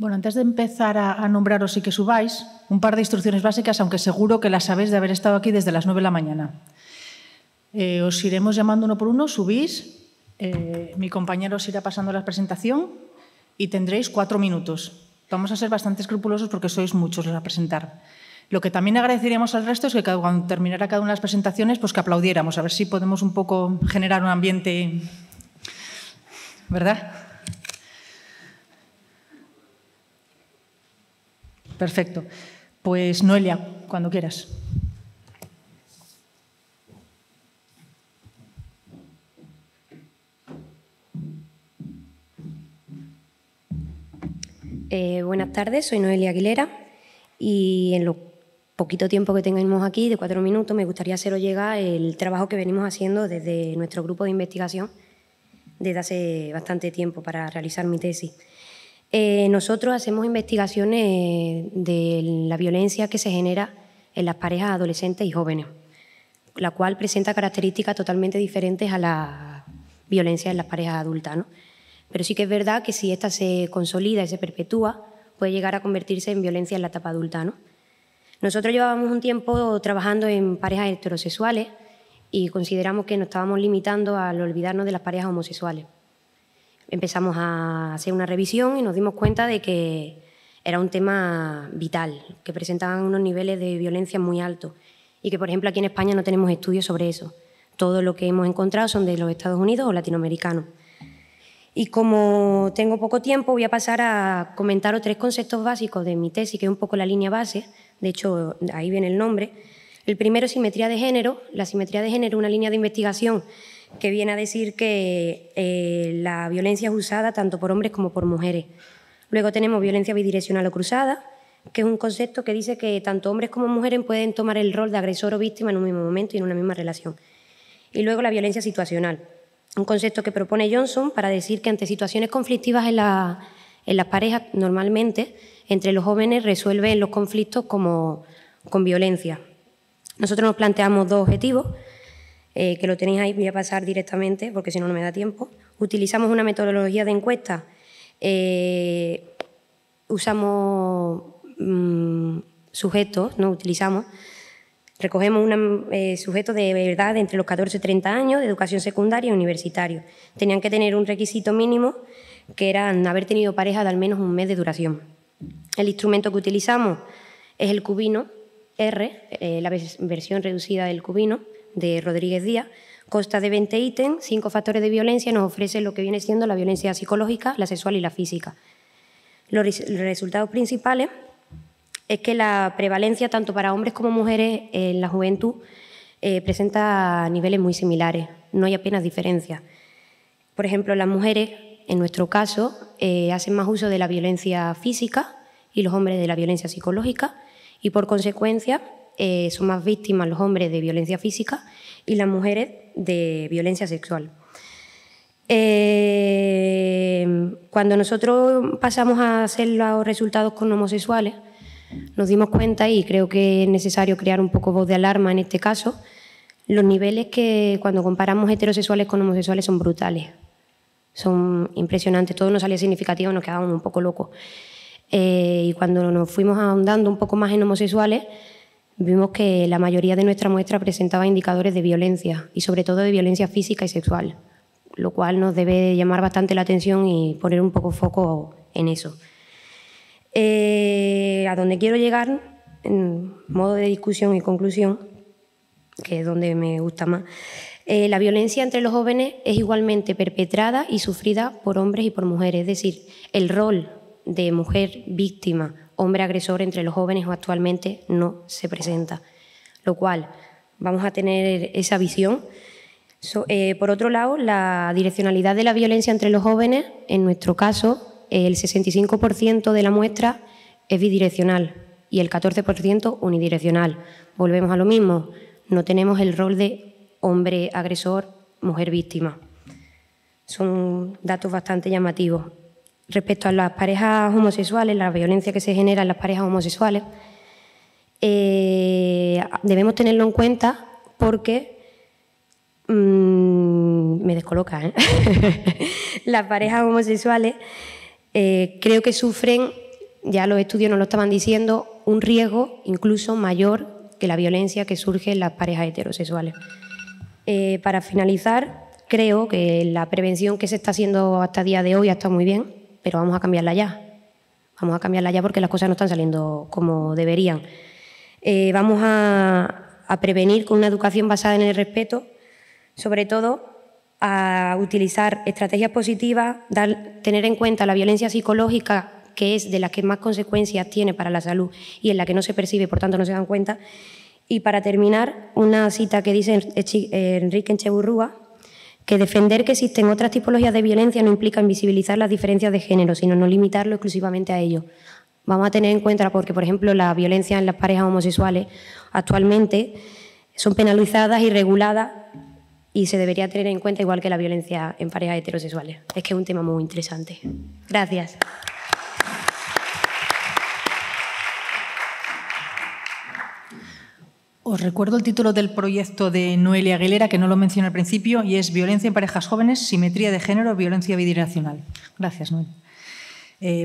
Bueno, antes de empezar a nombraros y que subáis, un par de instrucciones básicas, aunque seguro que las sabéis de haber estado aquí desde las 9 de la mañana. Os iremos llamando uno por uno, subís, mi compañero os irá pasando la presentación y tendréis 4 minutos. Vamos a ser bastante escrupulosos porque sois muchos los a presentar. Lo que también agradeceríamos al resto es que cuando terminara cada una de las presentaciones, pues que aplaudiéramos, a ver si podemos un poco generar un ambiente, ¿verdad? Perfecto. Pues Noelia, cuando quieras. Buenas tardes, soy Noelia Aguilera y en lo poquito tiempo que tengamos aquí, de 4 minutos, me gustaría haceros llegar el trabajo que venimos haciendo desde nuestro grupo de investigación desde hace bastante tiempo para realizar mi tesis. Nosotros hacemos investigaciones de la violencia que se genera en las parejas adolescentes y jóvenes, la cual presenta características totalmente diferentes a la violencia en las parejas adultas, ¿no? Pero sí que es verdad que si esta se consolida y se perpetúa, puede llegar a convertirse en violencia en la etapa adulta, ¿no? Nosotros llevábamos un tiempo trabajando en parejas heterosexuales y consideramos que nos estábamos limitando al olvidarnos de las parejas homosexuales. Empezamos a hacer una revisión y nos dimos cuenta de que era un tema vital, que presentaban unos niveles de violencia muy altos y que, por ejemplo, aquí en España no tenemos estudios sobre eso. Todo lo que hemos encontrado son de los Estados Unidos o latinoamericanos. Y como tengo poco tiempo, voy a pasar a comentaros 3 conceptos básicos de mi tesis, que es un poco la línea base, de hecho, ahí viene el nombre. El primero es simetría de género. La simetría de género es una línea de investigación que viene a decir que la violencia es usada tanto por hombres como por mujeres. Luego tenemos violencia bidireccional o cruzada, que es un concepto que dice que tanto hombres como mujeres pueden tomar el rol de agresor o víctima en un mismo momento y en una misma relación. Y luego la violencia situacional, un concepto que propone Johnson para decir que ante situaciones conflictivas en las parejas, normalmente, entre los jóvenes resuelven los conflictos con violencia. Nosotros nos planteamos 2 objetivos, que lo tenéis ahí, voy a pasar directamente porque si no, no me da tiempo. Utilizamos una metodología de encuesta, usamos sujetos, recogemos sujetos de edad entre los 14 y 30 años, de educación secundaria y universitario. Tenían que tener un requisito mínimo, que era haber tenido pareja de al menos un mes de duración. El instrumento que utilizamos es el Cubino R, la versión reducida del Cubino, de Rodríguez Díaz. Consta de 20 ítems, 5 factores de violencia, y nos ofrece lo que viene siendo la violencia psicológica, la sexual y la física. Los resultados principales es que la prevalencia tanto para hombres como mujeres en la juventud presenta niveles muy similares, no hay apenas diferencia. Por ejemplo, las mujeres, en nuestro caso, hacen más uso de la violencia física y los hombres de la violencia psicológica, y por consecuencia son más víctimas los hombres de violencia física y las mujeres de violencia sexual. Cuando nosotros pasamos a hacer los resultados con homosexuales, nos dimos cuenta, y creo que es necesario crear un poco voz de alarma en este caso, los niveles que cuando comparamos heterosexuales con homosexuales son brutales, son impresionantes. Todo nos salía significativo, nos quedábamos un poco locos. Y cuando nos fuimos ahondando un poco más en homosexuales, vimos que la mayoría de nuestra muestra presentaba indicadores de violencia, y sobre todo de violencia física y sexual, lo cual nos debe llamar bastante la atención y poner un poco foco en eso. A donde quiero llegar, en modo de discusión y conclusión, que es donde me gusta más, la violencia entre los jóvenes es igualmente perpetrada y sufrida por hombres y por mujeres. Es decir, el rol de mujer víctima, hombre agresor entre los jóvenes actualmente no se presenta, lo cual vamos a tener esa visión. Por otro lado, la direccionalidad de la violencia entre los jóvenes, en nuestro caso, el 65% de la muestra es bidireccional y el 14% unidireccional. Volvemos a lo mismo, no tenemos el rol de hombre agresor, mujer víctima. Son datos bastante llamativos. Respecto a las parejas homosexuales, la violencia que se genera en las parejas homosexuales, debemos tenerlo en cuenta porque me descoloca, ¿eh? Las parejas homosexuales creo que sufren ya los estudios nos lo estaban diciendo, un riesgo incluso mayor que la violencia que surge en las parejas heterosexuales. Para finalizar, creo que la prevención que se está haciendo hasta el día de hoy está muy bien, pero vamos a cambiarla ya. Vamos a cambiarla ya porque las cosas no están saliendo como deberían. Vamos a prevenir con una educación basada en el respeto, sobre todo a utilizar estrategias positivas, tener en cuenta la violencia psicológica, que es de las que más consecuencias tiene para la salud y en la que no se percibe, por tanto no se dan cuenta. Y para terminar, una cita que dice Enrique Echeburrúa, que defender que existen otras tipologías de violencia no implica invisibilizar las diferencias de género, sino no limitarlo exclusivamente a ello. Vamos a tener en cuenta, porque por ejemplo la violencia en las parejas homosexuales actualmente son penalizadas y reguladas y se debería tener en cuenta igual que la violencia en parejas heterosexuales. Es que es un tema muy interesante. Gracias. Os recuerdo el título del proyecto de Noelia Aguilera, que no lo mencioné al principio, y es Violencia en parejas jóvenes, simetría de género, violencia bidireccional. Gracias, Noelia.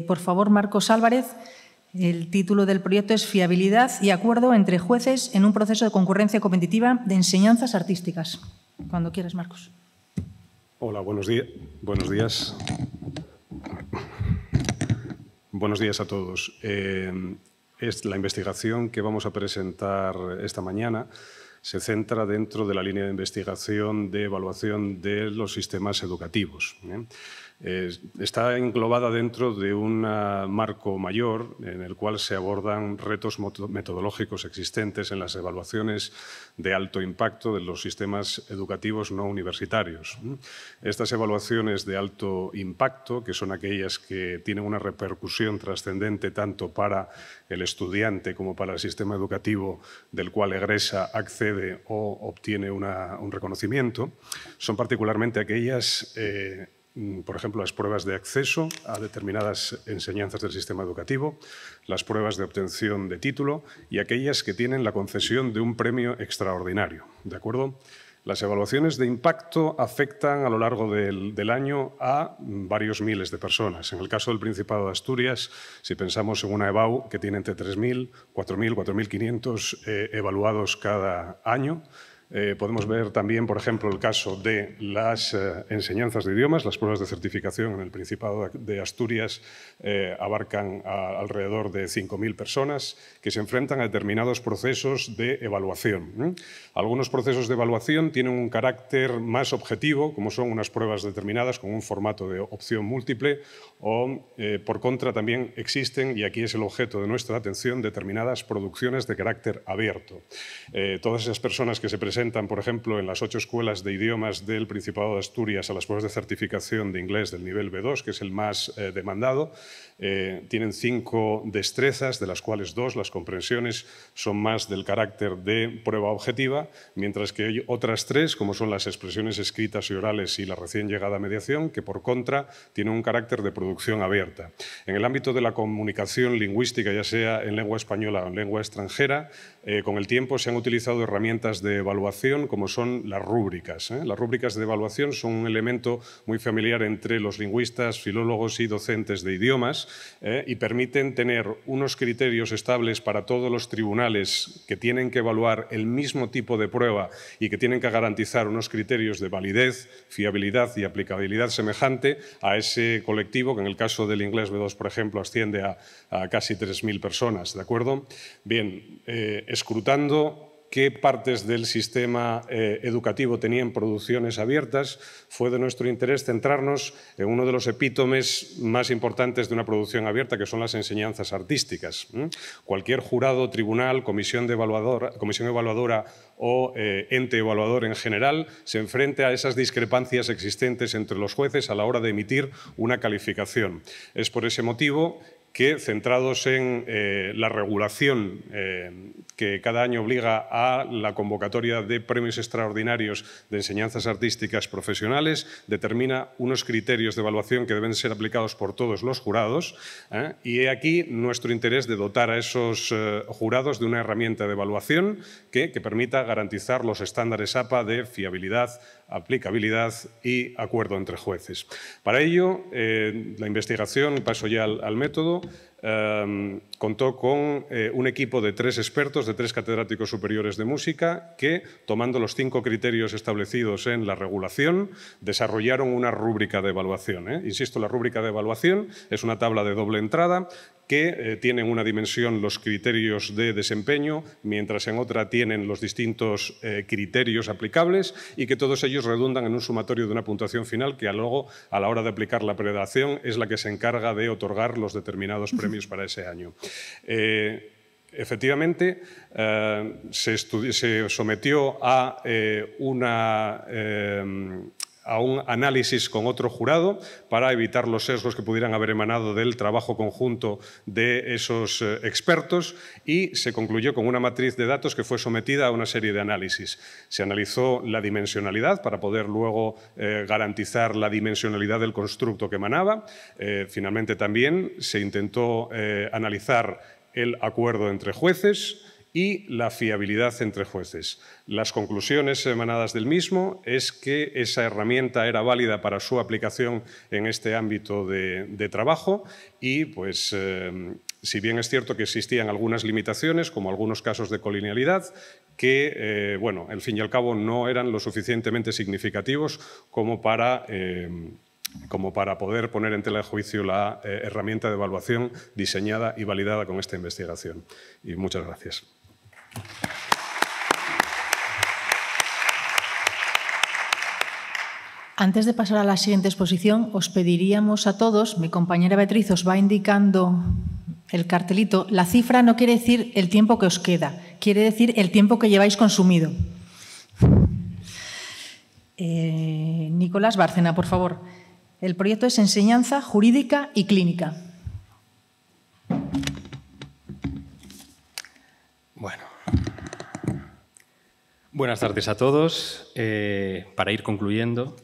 Por favor, Marcos Álvarez, el título del proyecto es Fiabilidad y acuerdo entre jueces en un proceso de concurrencia competitiva de enseñanzas artísticas. Cuando quieras, Marcos. Hola, buenos días. Buenos días. Buenos días a todos. La investigación que vamos a presentar esta mañana se centra dentro de la línea de investigación de evaluación de los sistemas educativos. Está englobada dentro de un marco mayor en el cual se abordan retos metodológicos existentes en las evaluaciones de alto impacto de los sistemas educativos no universitarios. Estas evaluaciones de alto impacto, que son aquellas que tienen una repercusión trascendente tanto para el estudiante como para el sistema educativo del cual egresa, accede o obtiene un reconocimiento, son particularmente aquellas por ejemplo, las pruebas de acceso a determinadas enseñanzas del sistema educativo, las pruebas de obtención de título y aquellas que tienen la concesión de un premio extraordinario. ¿De acuerdo? Las evaluaciones de impacto afectan a lo largo del año a varios miles de personas. En el caso del Principado de Asturias, si pensamos en una EBAU que tiene entre 3.000, 4.000, 4.500 evaluados cada año, podemos ver también, por ejemplo, el caso de las enseñanzas de idiomas. Las pruebas de certificación en el Principado de Asturias abarcan alrededor de 5.000 personas que se enfrentan a determinados procesos de evaluación. Algunos procesos de evaluación tienen un carácter más objetivo, como son unas pruebas determinadas con un formato de opción múltiple, o, por contra, también existen, y aquí es el objeto de nuestra atención, determinadas producciones de carácter abierto. Todas esas personas que se presentan, por ejemplo, en las 8 escuelas de idiomas del Principado de Asturias a las pruebas de certificación de inglés del nivel B2, que es el más demandado, tienen 5 destrezas, de las cuales 2, las comprensiones, son más del carácter de prueba objetiva, mientras que hay otras 3, como son las expresiones escritas y orales y la recién llegada mediación, que por contra tienen un carácter de producción abierta. En el ámbito de la comunicación lingüística, ya sea en lengua española o en lengua extranjera, con el tiempo se han utilizado herramientas de evaluación como son las rúbricas. Las rúbricas de evaluación son un elemento muy familiar entre los lingüistas, filólogos y docentes de idiomas y permiten tener unos criterios estables para todos los tribunales que tienen que evaluar el mismo tipo de prueba y que tienen que garantizar unos criterios de validez, fiabilidad y aplicabilidad semejante a ese colectivo que en el caso del inglés B2, por ejemplo, asciende a casi 3.000 personas. ¿De acuerdo? Bien, escrutando qué partes del sistema educativo tenían producciones abiertas, fue de nuestro interés centrarnos en uno de los epítomes más importantes de una producción abierta, que son las enseñanzas artísticas. Cualquier jurado, tribunal, comisión evaluadora o ente evaluador en general se enfrenta a esas discrepancias existentes entre los jueces a la hora de emitir una calificación. Es por ese motivo que, centrados en la regulación que cada año obliga a la convocatoria de premios extraordinarios de enseñanzas artísticas profesionales, determina unos criterios de evaluación que deben ser aplicados por todos los jurados. Y he aquí nuestro interés de dotar a esos jurados de una herramienta de evaluación que permita garantizar los estándares APA de fiabilidad, aplicabilidad y acuerdo entre jueces. Para ello, la investigación, paso ya al método, contó con un equipo de 3 expertos, de 3 catedráticos superiores de música, que, tomando los 5 criterios establecidos en la regulación, desarrollaron una rúbrica de evaluación. Insisto, la rúbrica de evaluación es una tabla de doble entrada que tienen una dimensión los criterios de desempeño, mientras en otra tienen los distintos criterios aplicables, y que todos ellos redundan en un sumatorio de una puntuación final que luego, a la hora de aplicar la predación, es la que se encarga de otorgar los determinados premios para ese año. Efectivamente, se sometió a un análisis con otro jurado para evitar los sesgos que pudieran haber emanado del trabajo conjunto de esos expertos, y se concluyó con una matriz de datos que fue sometida a una serie de análisis. Se analizó la dimensionalidad para poder luego garantizar la dimensionalidad del constructo que emanaba. Finalmente también se intentó analizar el acuerdo entre jueces y la fiabilidad entre jueces. Las conclusiones emanadas del mismo es que esa herramienta era válida para su aplicación en este ámbito de trabajo y, pues, si bien es cierto que existían algunas limitaciones, como algunos casos de colinealidad, que, bueno, al fin y al cabo no eran lo suficientemente significativos como para poder poner en tela de juicio la herramienta de evaluación diseñada y validada con esta investigación. Y muchas gracias. Antes de pasar a la siguiente exposición, os pediríamos a todos, mi compañera Beatriz os va indicando el cartelito, la cifra no quiere decir el tiempo que os queda, quiere decir el tiempo que lleváis consumido. Nicolás Bárcena, por favor. El proyecto es Enseñanza Jurídica y Clínica. Bueno. Buenas tardes a todos. Para ir concluyendo,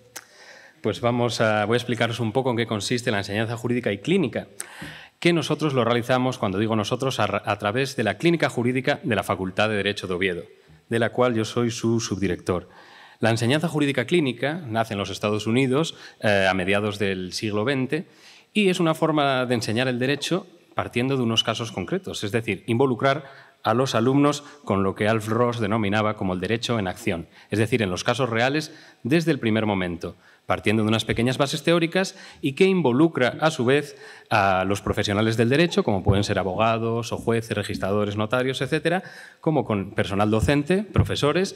pues voy a explicaros un poco en qué consiste la enseñanza jurídica y clínica, que nosotros lo realizamos, cuando digo nosotros, a través de la Clínica Jurídica de la Facultad de Derecho de Oviedo, de la cual yo soy su subdirector. La enseñanza jurídica clínica nace en los Estados Unidos a mediados del siglo XX y es una forma de enseñar el derecho partiendo de unos casos concretos, es decir, involucrar a los alumnos con lo que Alf Ross denominaba como el derecho en acción, es decir, en los casos reales desde el primer momento, partiendo de unas pequeñas bases teóricas y que involucra, a su vez, a los profesionales del derecho, como pueden ser abogados o jueces, registradores, notarios, etcétera, como con personal docente, profesores,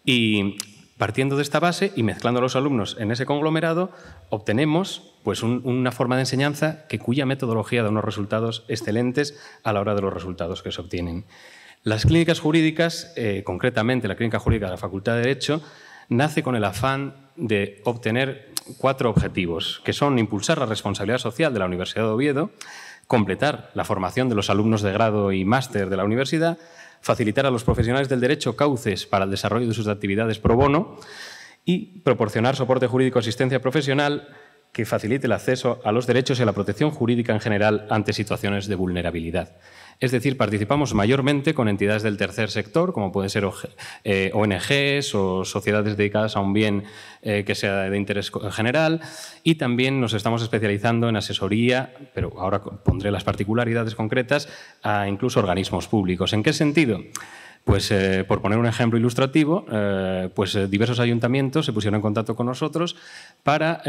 y partiendo de esta base y mezclando a los alumnos en ese conglomerado, obtenemos pues, una forma de enseñanza cuya metodología da unos resultados excelentes a la hora de los resultados que se obtienen. Las clínicas jurídicas, concretamente la Clínica Jurídica de la Facultad de Derecho, nace con el afán de obtener 4 objetivos, que son impulsar la responsabilidad social de la Universidad de Oviedo, completar la formación de los alumnos de grado y máster de la universidad, facilitar a los profesionales del derecho cauces para el desarrollo de sus actividades pro bono y proporcionar soporte jurídico, asistencia profesional que facilite el acceso a los derechos y a la protección jurídica en general ante situaciones de vulnerabilidad. Es decir, participamos mayormente con entidades del tercer sector, como pueden ser ONGs o sociedades dedicadas a un bien que sea de interés general, y también nos estamos especializando en asesoría, pero ahora pondré las particularidades concretas, a incluso organismos públicos. ¿En qué sentido? Pues, por poner un ejemplo ilustrativo, diversos ayuntamientos se pusieron en contacto con nosotros para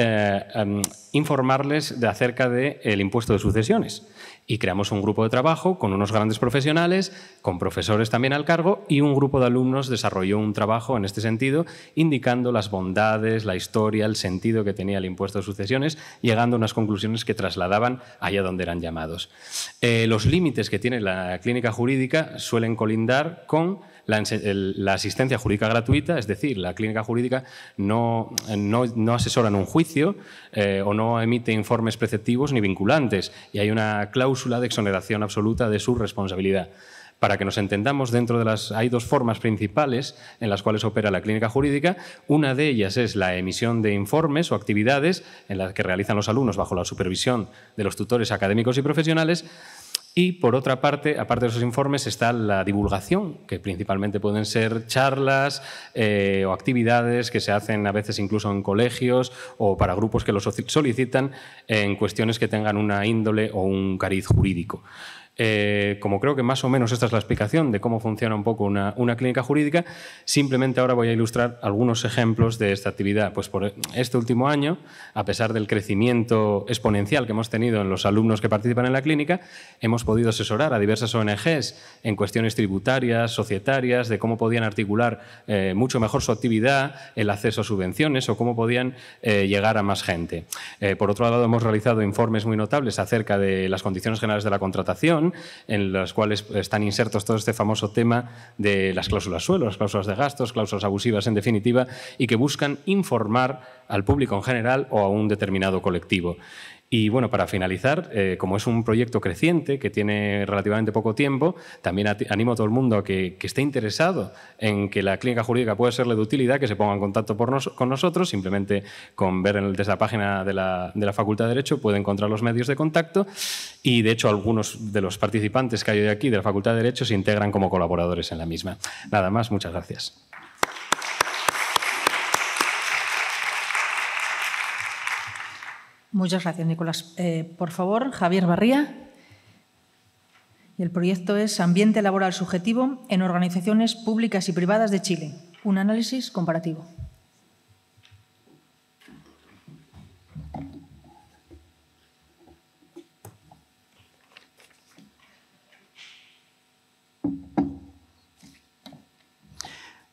informarles acerca del impuesto de sucesiones. Y creamos un grupo de trabajo con unos grandes profesionales, con profesores también al cargo, y un grupo de alumnos desarrolló un trabajo en este sentido, indicando las bondades, la historia, el sentido que tenía el impuesto de sucesiones, llegando a unas conclusiones que trasladaban allá donde eran llamados. Los límites que tiene la clínica jurídica suelen colindar con la asistencia jurídica gratuita, es decir, la clínica jurídica no asesora en un juicio o no emite informes preceptivos ni vinculantes, y hay una cláusula de exoneración absoluta de su responsabilidad. Para que nos entendamos, hay 2 formas principales en las cuales opera la clínica jurídica. Una de ellas es la emisión de informes o actividades en las que realizan los alumnos bajo la supervisión de los tutores académicos y profesionales. Y, por otra parte, aparte de esos informes, está la divulgación, que principalmente pueden ser charlas o actividades que se hacen a veces incluso en colegios o para grupos que lo solicitan en cuestiones que tengan una índole o un cariz jurídico. Como creo que más o menos esta es la explicación de cómo funciona un poco una clínica jurídica, simplemente ahora voy a ilustrar algunos ejemplos de esta actividad. Pues por este último año, a pesar del crecimiento exponencial que hemos tenido en los alumnos que participan en la clínica, hemos podido asesorar a diversas ONGs en cuestiones tributarias, societarias, de cómo podían articular mucho mejor su actividad, el acceso a subvenciones o cómo podían llegar a más gente. Por otro lado, hemos realizado informes muy notables acerca de las condiciones generales de la contratación, en las cuales están insertos todo este famoso tema de las cláusulas suelo, las cláusulas de gastos, cláusulas abusivas en definitiva, y que buscan informar al público en general o a un determinado colectivo. Y bueno, para finalizar, como es un proyecto creciente que tiene relativamente poco tiempo, también animo a todo el mundo a que esté interesado en que la clínica jurídica puede serle de utilidad, que se ponga en contacto con nosotros, simplemente con ver desde la página de la Facultad de Derecho puede encontrar los medios de contacto y, de hecho, algunos de los participantes que hay hoy aquí de la Facultad de Derecho se integran como colaboradores en la misma. Nada más, muchas gracias. Muchas gracias, Nicolás. Por favor, Javier Barría. Y el proyecto es Ambiente laboral subjetivo en organizaciones públicas y privadas de Chile. Un análisis comparativo.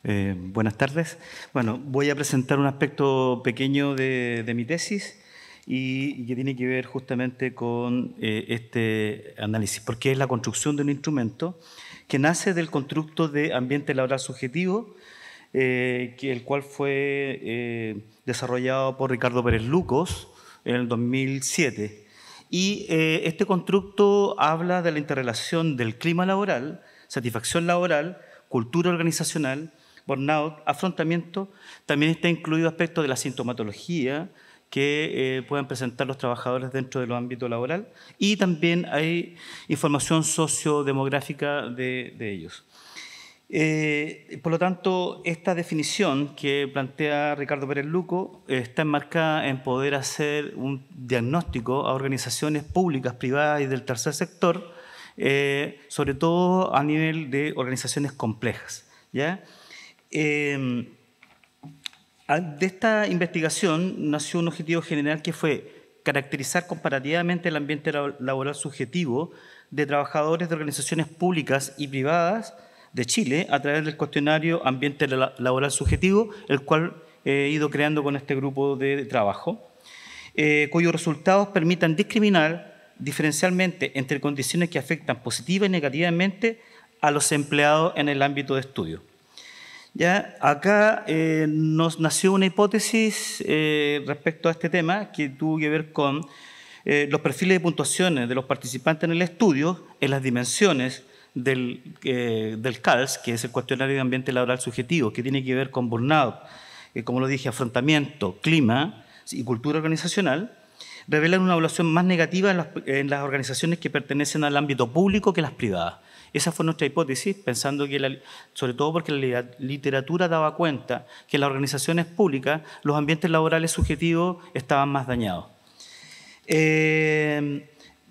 Buenas tardes. Bueno, voy a presentar un aspecto pequeño de mi tesis y que tiene que ver justamente con este análisis, porque es la construcción de un instrumento que nace del constructo de ambiente laboral subjetivo, el cual fue desarrollado por Ricardo Pérez Lucos en el 2007. Y este constructo habla de la interrelación del clima laboral, satisfacción laboral, cultura organizacional, burnout, afrontamiento. También está incluido aspectos de la sintomatología que pueden presentar los trabajadores dentro del ámbito laboral, y también hay información sociodemográfica de ellos. Por lo tanto, esta definición que plantea Ricardo Pérez Luco está enmarcada en poder hacer un diagnóstico a organizaciones públicas, privadas y del tercer sector, sobre todo a nivel de organizaciones complejas, ¿ya? De esta investigación nació un objetivo general que fue caracterizar comparativamente el ambiente laboral subjetivo de trabajadores de organizaciones públicas y privadas de Chile a través del cuestionario Ambiente Laboral Subjetivo, el cual he ido creando con este grupo de trabajo, cuyos resultados permitan discriminar diferencialmente entre condiciones que afectan positiva y negativamente a los empleados en el ámbito de estudio. Ya, acá nos nació una hipótesis respecto a este tema que tuvo que ver con los perfiles de puntuaciones de los participantes en el estudio, en las dimensiones del CALS, que es el Cuestionario de Ambiente Laboral Subjetivo, que tiene que ver con burnout, como lo dije, afrontamiento, clima y cultura organizacional, revelan una evaluación más negativa en las organizaciones que pertenecen al ámbito público que las privadas. Esa fue nuestra hipótesis, pensando que, sobre todo porque la literatura daba cuenta que en las organizaciones públicas los ambientes laborales subjetivos estaban más dañados.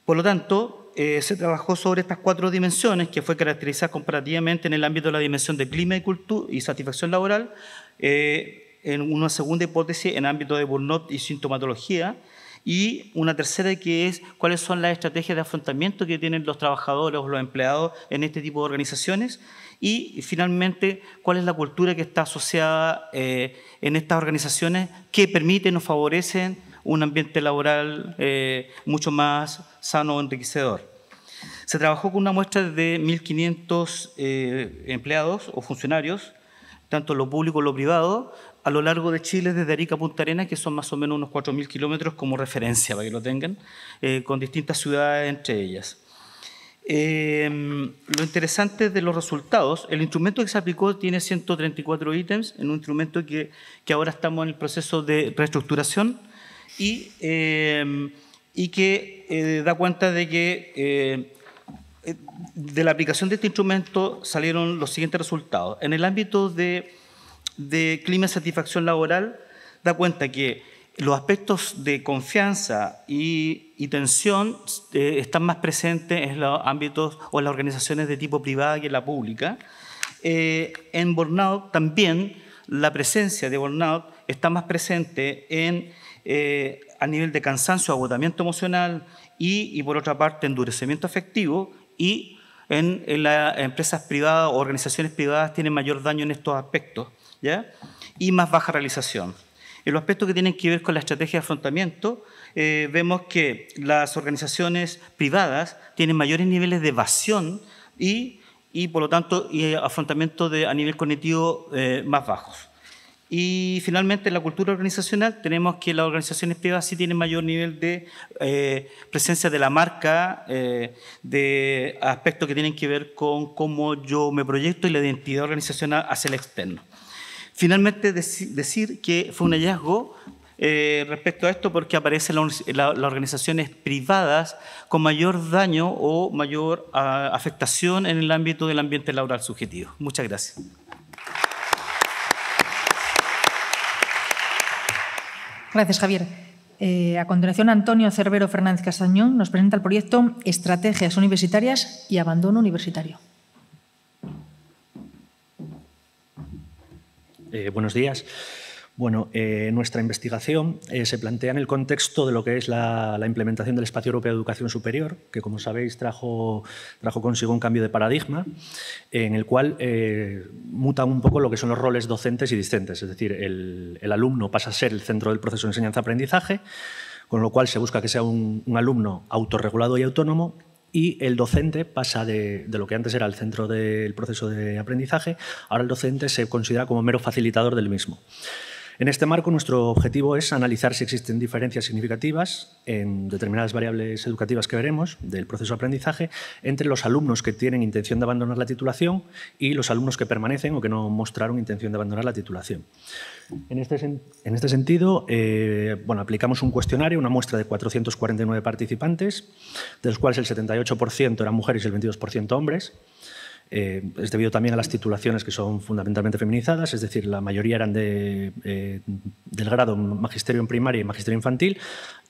Por lo tanto, se trabajó sobre estas 4 dimensiones, que fue caracterizar comparativamente en el ámbito de la dimensión de clima y cultura y satisfacción laboral, en una segunda hipótesis en el ámbito de burnout y sintomatología, y una tercera que es cuáles son las estrategias de afrontamiento que tienen los trabajadores o los empleados en este tipo de organizaciones, y finalmente cuál es la cultura que está asociada en estas organizaciones que permiten o favorecen un ambiente laboral mucho más sano o enriquecedor. Se trabajó con una muestra de 1.500 empleados o funcionarios, tanto en lo público como en lo privado, a lo largo de Chile, desde Arica a Punta Arenas, que son más o menos unos 4.000 kilómetros como referencia, para que lo tengan, con distintas ciudades entre ellas. Lo interesante de los resultados, el instrumento que se aplicó tiene 134 ítems, en un instrumento que ahora estamos en el proceso de reestructuración y que da cuenta de que de la aplicación de este instrumento salieron los siguientes resultados. En el ámbito de clima y satisfacción laboral, da cuenta que los aspectos de confianza y tensión están más presentes en los ámbitos o en las organizaciones de tipo privada que en la pública. En burnout también la presencia de burnout está más presente a nivel de cansancio, agotamiento emocional y por otra parte, endurecimiento afectivo, y en las empresas privadas o organizaciones privadas tienen mayor daño en estos aspectos, ¿ya? Y más baja realización. En los aspectos que tienen que ver con la estrategia de afrontamiento, vemos que las organizaciones privadas tienen mayores niveles de evasión y por lo tanto, afrontamiento a nivel cognitivo más bajos. Y finalmente, en la cultura organizacional tenemos que las organizaciones privadas sí tienen mayor nivel de presencia de la marca, de aspectos que tienen que ver con cómo yo me proyecto y la identidad organizacional hacia el externo. Finalmente, decir que fue un hallazgo respecto a esto porque aparecen las organizaciones privadas con mayor daño o mayor afectación en el ámbito del ambiente laboral subjetivo. Muchas gracias. Gracias, Javier. A continuación, Antonio Cervero Fernández Castañón nos presenta el proyecto Estrategias Universitarias y Abandono Universitario. Buenos días. Bueno, nuestra investigación se plantea en el contexto de lo que es la implementación del Espacio Europeo de Educación Superior, que, como sabéis, trajo consigo un cambio de paradigma en el cual mutan un poco lo que son los roles docentes y discentes. Es decir, el alumno pasa a ser el centro del proceso de enseñanza-aprendizaje, con lo cual se busca que sea un alumno autorregulado y autónomo, y el docente pasa de lo que antes era el centro del proceso de aprendizaje, ahora el docente se considera como mero facilitador del mismo. En este marco, nuestro objetivo es analizar si existen diferencias significativas en determinadas variables educativas que veremos del proceso de aprendizaje entre los alumnos que tienen intención de abandonar la titulación y los alumnos que permanecen o que no mostraron intención de abandonar la titulación. En este sentido, bueno, aplicamos un cuestionario, una muestra de 449 participantes, de los cuales el 78% eran mujeres y el 22% hombres. Es debido también a las titulaciones que son fundamentalmente feminizadas, es decir, la mayoría eran del grado Magisterio en Primaria y Magisterio Infantil,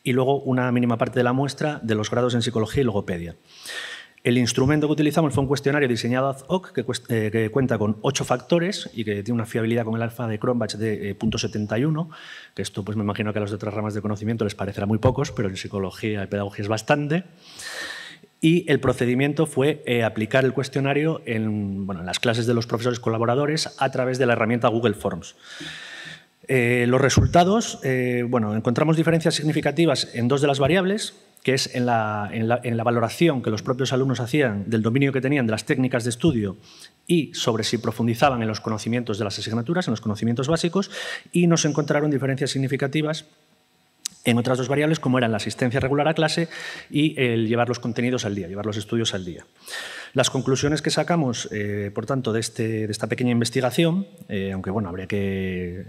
y luego una mínima parte de la muestra de los grados en Psicología y Logopedia. El instrumento que utilizamos fue un cuestionario diseñado ad hoc que cuenta con 8 factores y que tiene una fiabilidad con el alfa de Cronbach de 0.71, que esto pues me imagino que a los de otras ramas de conocimiento les parecerá muy pocos, pero en Psicología y Pedagogía es bastante. Y el procedimiento fue aplicar el cuestionario en las clases de los profesores colaboradores a través de la herramienta Google Forms. Los resultados, encontramos diferencias significativas en 2 de las variables, que es en la valoración que los propios alumnos hacían del dominio que tenían de las técnicas de estudio y sobre si profundizaban en los conocimientos de las asignaturas, en los conocimientos básicos, y nos encontraron diferencias significativas en otras 2 variables, como eran la asistencia regular a clase y el llevar los contenidos al día, llevar los estudios al día. Las conclusiones que sacamos, por tanto, de esta pequeña investigación, aunque bueno, habría que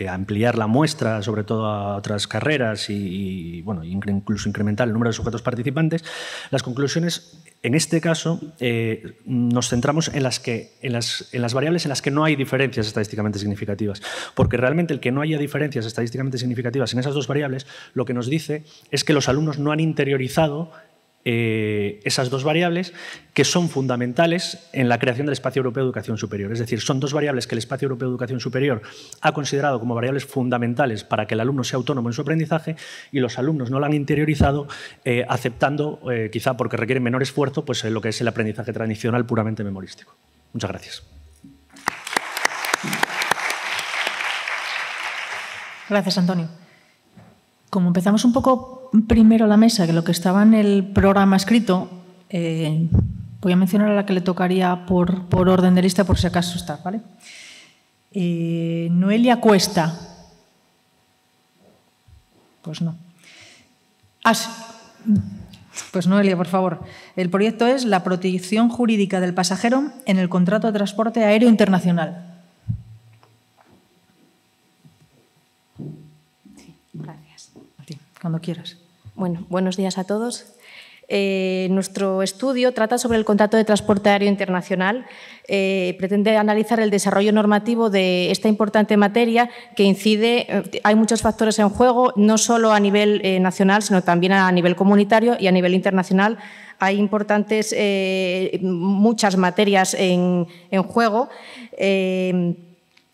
ampliar la muestra, sobre todo a otras carreras y incluso incrementar el número de sujetos participantes, las conclusiones, en este caso, nos centramos en las variables en las que no hay diferencias estadísticamente significativas, porque realmente el que no haya diferencias estadísticamente significativas en esas 2 variables, lo que nos dice es que los alumnos no han interiorizado esas 2 variables que son fundamentales en la creación del Espacio Europeo de Educación Superior. Es decir, son 2 variables que el Espacio Europeo de Educación Superior ha considerado como variables fundamentales para que el alumno sea autónomo en su aprendizaje, y los alumnos no la han interiorizado aceptando, quizá porque requieren menor esfuerzo, pues lo que es el aprendizaje tradicional puramente memorístico. Muchas gracias. Gracias, Antonio. Como empezamos un poco primero la mesa que lo que estaba en el programa escrito, voy a mencionar a la que le tocaría por orden de lista, por si acaso está, ¿vale? Noelia Cuesta. Pues no. Pues Noelia, por favor. El proyecto es la protección jurídica del pasajero en el contrato de transporte aéreo internacional. Gracias. Cuando quieras. Bueno, buenos días a todos. Nuestro estudio trata sobre el contrato de transporte aéreo internacional. Pretende analizar el desarrollo normativo de esta importante materia que incide, hay muchos factores en juego, no solo a nivel nacional, sino también a nivel comunitario y a nivel internacional. Hay importantes, muchas materias en juego.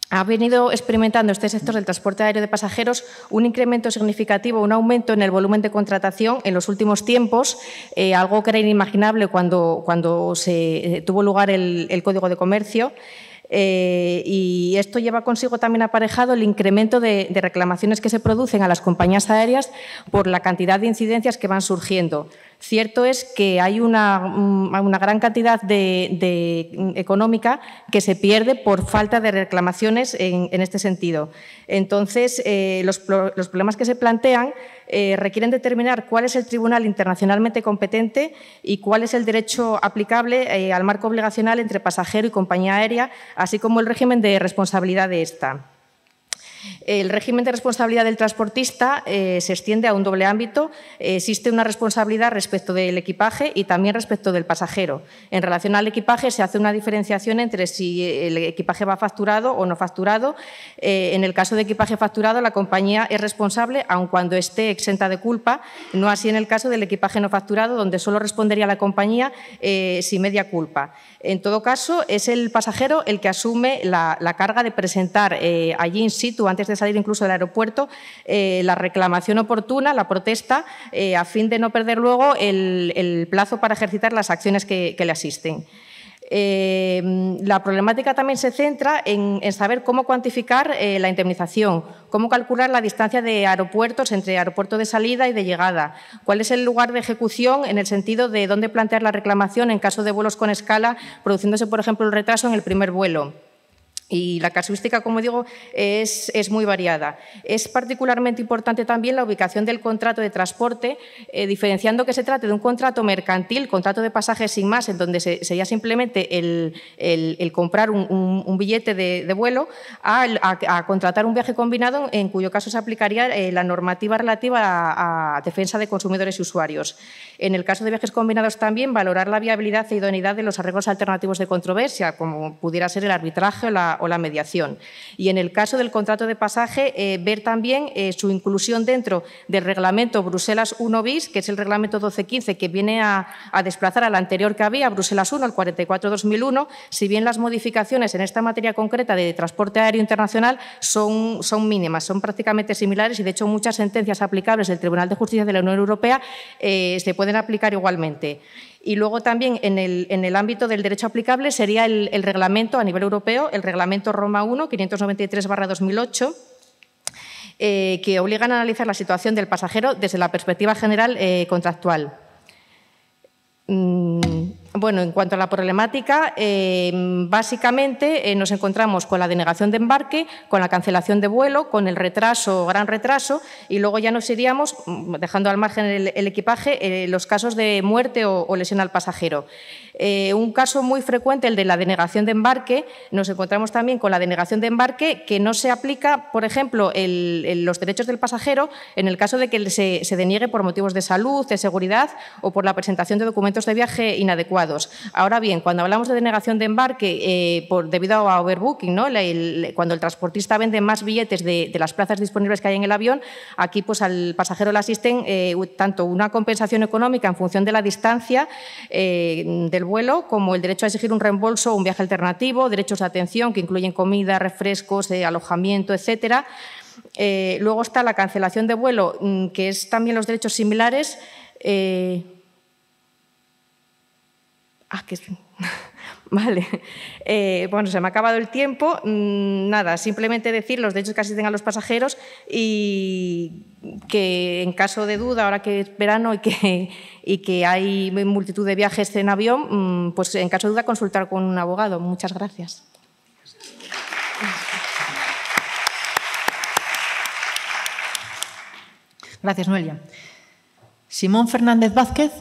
Ha venido experimentando este sector del transporte aéreo de pasajeros un incremento significativo, un aumento en el volumen de contratación en los últimos tiempos, algo que era inimaginable cuando se tuvo lugar el Código de Comercio. Y esto lleva consigo también aparejado el incremento de reclamaciones que se producen a las compañías aéreas por la cantidad de incidencias que van surgiendo. Cierto es que hay una gran cantidad económica que se pierde por falta de reclamaciones en este sentido. Entonces, los problemas que se plantean requieren determinar cuál es el tribunal internacionalmente competente y cuál es el derecho aplicable al marco obligacional entre pasajero y compañía aérea, así como el régimen de responsabilidad de esta. El régimen de responsabilidad del transportista se extiende a un doble ámbito. Existe una responsabilidad respecto del equipaje y también respecto del pasajero. En relación al equipaje se hace una diferenciación entre si el equipaje va facturado o no facturado. En el caso de equipaje facturado, la compañía es responsable aun cuando esté exenta de culpa, no así en el caso del equipaje no facturado, donde solo respondería la compañía si media culpa. En todo caso, es el pasajero el que asume la carga de presentar allí in situ, antes de salir incluso del aeropuerto, la reclamación oportuna, la protesta, a fin de no perder luego el plazo para ejercitar las acciones que le asisten. La problemática también se centra en saber cómo cuantificar la indemnización, cómo calcular la distancia de aeropuertos entre aeropuerto de salida y de llegada, cuál es el lugar de ejecución en el sentido de dónde plantear la reclamación en caso de vuelos con escala, produciéndose, por ejemplo, el retraso en el primer vuelo. Y la casuística, como digo, es muy variada. Es particularmente importante también la ubicación del contrato de transporte, diferenciando que se trate de un contrato mercantil, contrato de pasajes sin más, en donde sería simplemente el comprar un billete de vuelo, a contratar un viaje combinado, en cuyo caso se aplicaría la normativa relativa a defensa de consumidores y usuarios. En el caso de viajes combinados también, valorar la viabilidad e idoneidad de los arreglos alternativos de controversia, como pudiera ser el arbitraje o la mediación. Y en el caso del contrato de pasaje, ver también su inclusión dentro del reglamento Bruselas 1 bis, que es el reglamento 1215, que viene a desplazar al anterior que había, Bruselas 1, el 44-2001, si bien las modificaciones en esta materia concreta de transporte aéreo internacional son mínimas, son prácticamente similares y, de hecho, muchas sentencias aplicables del Tribunal de Justicia de la Unión Europea se pueden aplicar igualmente. Y luego también en el ámbito del derecho aplicable sería el reglamento a nivel europeo, el reglamento Roma 1, 593/2008, que obligan a analizar la situación del pasajero desde la perspectiva general contractual. Bueno, en cuanto a la problemática, básicamente nos encontramos con la denegación de embarque, con la cancelación de vuelo, con el retraso o gran retraso, y luego ya nos iríamos, dejando al margen el equipaje, los casos de muerte o lesión al pasajero. Un caso muy frecuente, el de la denegación de embarque, nos encontramos también con la denegación de embarque que no se aplica, por ejemplo, los derechos del pasajero en el caso de que se deniegue por motivos de salud, de seguridad o por la presentación de documentos de viaje inadecuados. Ahora bien, cuando hablamos de denegación de embarque debido a overbooking, ¿no? Cuando el transportista vende más billetes de las plazas disponibles que hay en el avión, aquí pues al pasajero le asisten tanto una compensación económica en función de la distancia del vuelo, como el derecho a exigir un reembolso o un viaje alternativo, derechos de atención que incluyen comida, refrescos, alojamiento, etcétera. Luego está la cancelación de vuelo, que es también los derechos similares. Vale. Bueno, se me ha acabado el tiempo. Nada, simplemente decir los derechos que asisten a los pasajeros y que en caso de duda, ahora que es verano y que hay multitud de viajes en avión, pues en caso de duda consultar con un abogado. Muchas gracias. Gracias, Noelia. Simón Fernández Vázquez.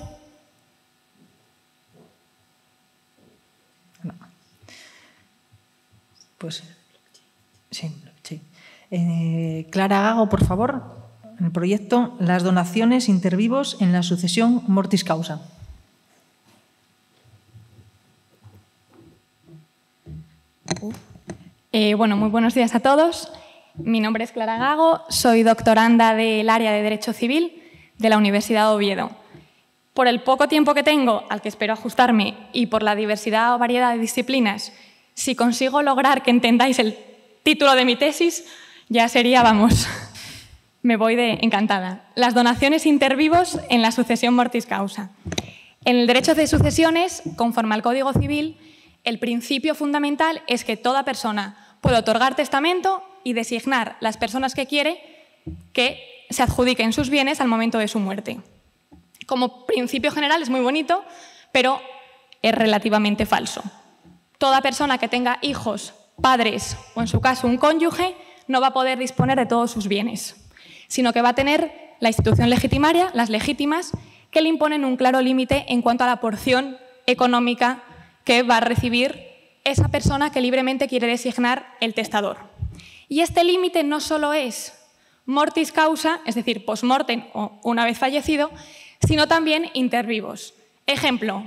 No. Pues sí. Clara Gago, por favor. en el proyecto, las donaciones intervivos en la sucesión mortis causa. Bueno, muy buenos días a todos. Mi nombre es Clara Gago, soy doctoranda del área de Derecho Civil de la Universidad de Oviedo. Por el poco tiempo que tengo, al que espero ajustarme, y por la diversidad o variedad de disciplinas, si consigo lograr que entendáis el título de mi tesis, ya sería, vamos, me voy de encantada. Las donaciones intervivos en la sucesión mortis causa. En el derecho de sucesiones, conforme al Código Civil, el principio fundamental es que toda persona puede otorgar testamento y designar las personas que quiere que se adjudiquen sus bienes al momento de su muerte. Como principio general es muy bonito, pero es relativamente falso. Toda persona que tenga hijos, padres o, en su caso, un cónyuge, no va a poder disponer de todos sus bienes, sino que va a tener la institución legitimaria, las legítimas, que le imponen un claro límite en cuanto a la porción económica que va a recibir esa persona que libremente quiere designar el testador. Y este límite no solo es mortis causa, es decir, post-mortem o una vez fallecido, sino también intervivos. Ejemplo,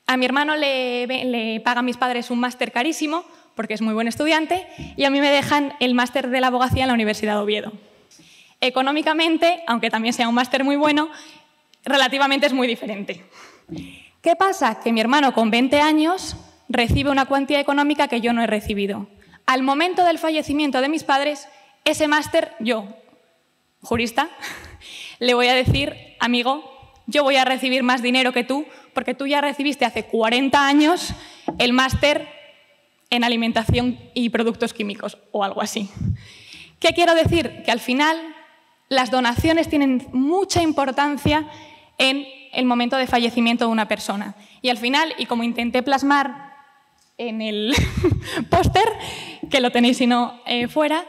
a mi hermano le pagan mis padres un máster carísimo, porque es muy buen estudiante, y a mí me dejan el máster de la abogacía en la Universidad de Oviedo. Económicamente, aunque también sea un máster muy bueno, relativamente es muy diferente. ¿Qué pasa? Que mi hermano con 20 años recibe una cuantía económica que yo no he recibido. Al momento del fallecimiento de mis padres, ese máster, yo, jurista, le voy a decir, amigo, yo voy a recibir más dinero que tú, porque tú ya recibiste hace 40 años el máster en alimentación y productos químicos, o algo así. ¿Qué quiero decir? Que al final las donaciones tienen mucha importancia en el momento de fallecimiento de una persona. Y al final, y como intenté plasmar en el póster, que lo tenéis si no fuera,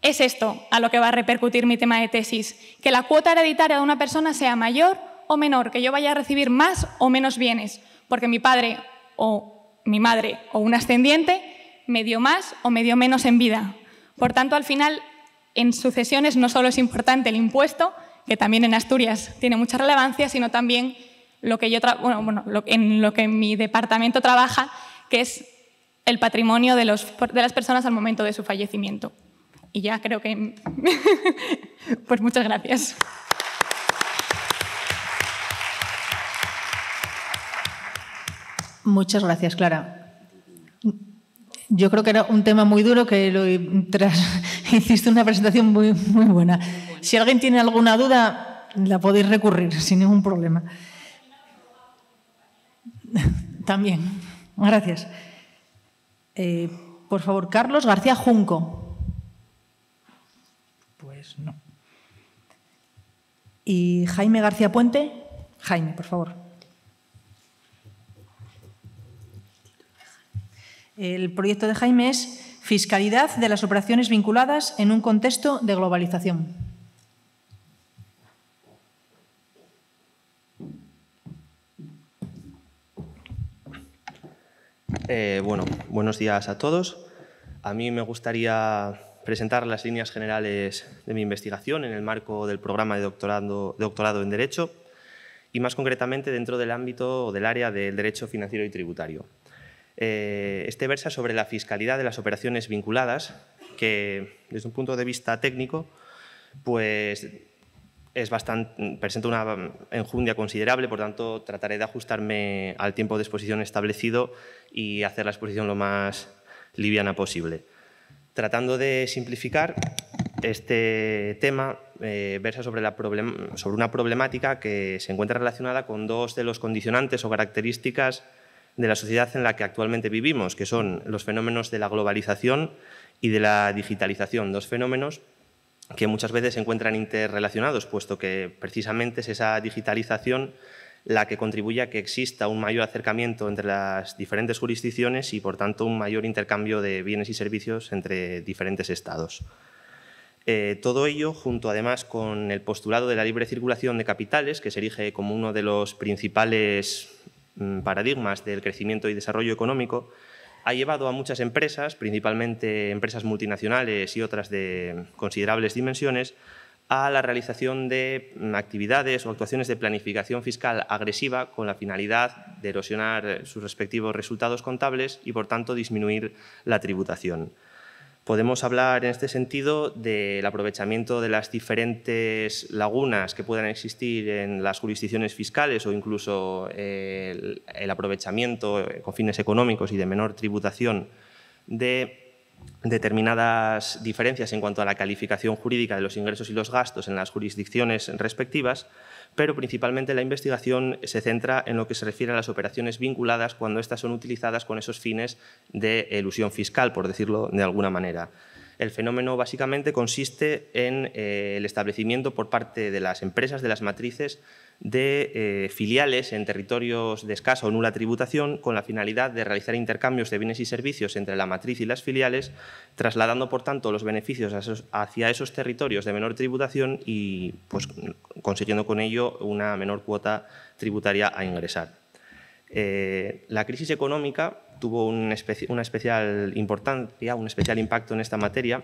es esto a lo que va a repercutir mi tema de tesis, que la cuota hereditaria de una persona sea mayor o menor, que yo vaya a recibir más o menos bienes, porque mi padre o mi madre o un ascendiente me dio más o me dio menos en vida. Por tanto, al final, en sucesiones no solo es importante el impuesto, que también en Asturias tiene mucha relevancia, sino también lo que en lo que mi departamento trabaja, que es el patrimonio de las personas al momento de su fallecimiento. Y ya creo que... pues muchas gracias. Muchas gracias, Clara. Yo creo que era un tema muy duro que hiciste una presentación muy buena. Si alguien tiene alguna duda, la podéis recurrir sin ningún problema. También. Gracias. Por favor, Carlos García Junco. Pues no. ¿Y Jaime García Puente? Jaime, por favor. El proyecto de Jaime es Fiscalidad de las operaciones vinculadas en un contexto de globalización. Buenos días a todos. A mí me gustaría presentar las líneas generales de mi investigación en el marco del programa de doctorado en Derecho y más concretamente dentro del ámbito o del área del Derecho Financiero y Tributario. Este versa sobre la fiscalidad de las operaciones vinculadas, que desde un punto de vista técnico pues presenta una enjundia considerable, por tanto trataré de ajustarme al tiempo de exposición establecido y hacer la exposición lo más liviana posible. Tratando de simplificar, este tema versa sobre una problemática que se encuentra relacionada con dos de los condicionantes o características de la sociedad en la que actualmente vivimos, que son los fenómenos de la globalización y de la digitalización, dos fenómenos que muchas veces se encuentran interrelacionados, puesto que precisamente es esa digitalización la que contribuye a que exista un mayor acercamiento entre las diferentes jurisdicciones y, por tanto, un mayor intercambio de bienes y servicios entre diferentes estados. Todo ello, junto además con el postulado de la libre circulación de capitales, que se erige como uno de los principales paradigmas del crecimiento y desarrollo económico, ha llevado a muchas empresas, principalmente empresas multinacionales y otras de considerables dimensiones, a la realización de actividades o actuaciones de planificación fiscal agresiva con la finalidad de erosionar sus respectivos resultados contables y, por tanto, disminuir la tributación. Podemos hablar en este sentido del aprovechamiento de las diferentes lagunas que puedan existir en las jurisdicciones fiscales o incluso el aprovechamiento con fines económicos y de menor tributación de determinadas diferencias en cuanto a la calificación jurídica de los ingresos y los gastos en las jurisdicciones respectivas, pero principalmente la investigación se centra en lo que se refiere a las operaciones vinculadas cuando éstas son utilizadas con esos fines de elusión fiscal, por decirlo de alguna manera. El fenómeno básicamente consiste en el establecimiento por parte de las empresas, de las matrices, de filiales en territorios de escasa o nula tributación con la finalidad de realizar intercambios de bienes y servicios entre la matriz y las filiales, trasladando, por tanto, los beneficios hacia esos territorios de menor tributación y pues, consiguiendo con ello una menor cuota tributaria a ingresar. La crisis económica tuvo una especial importancia, un especial impacto en esta materia,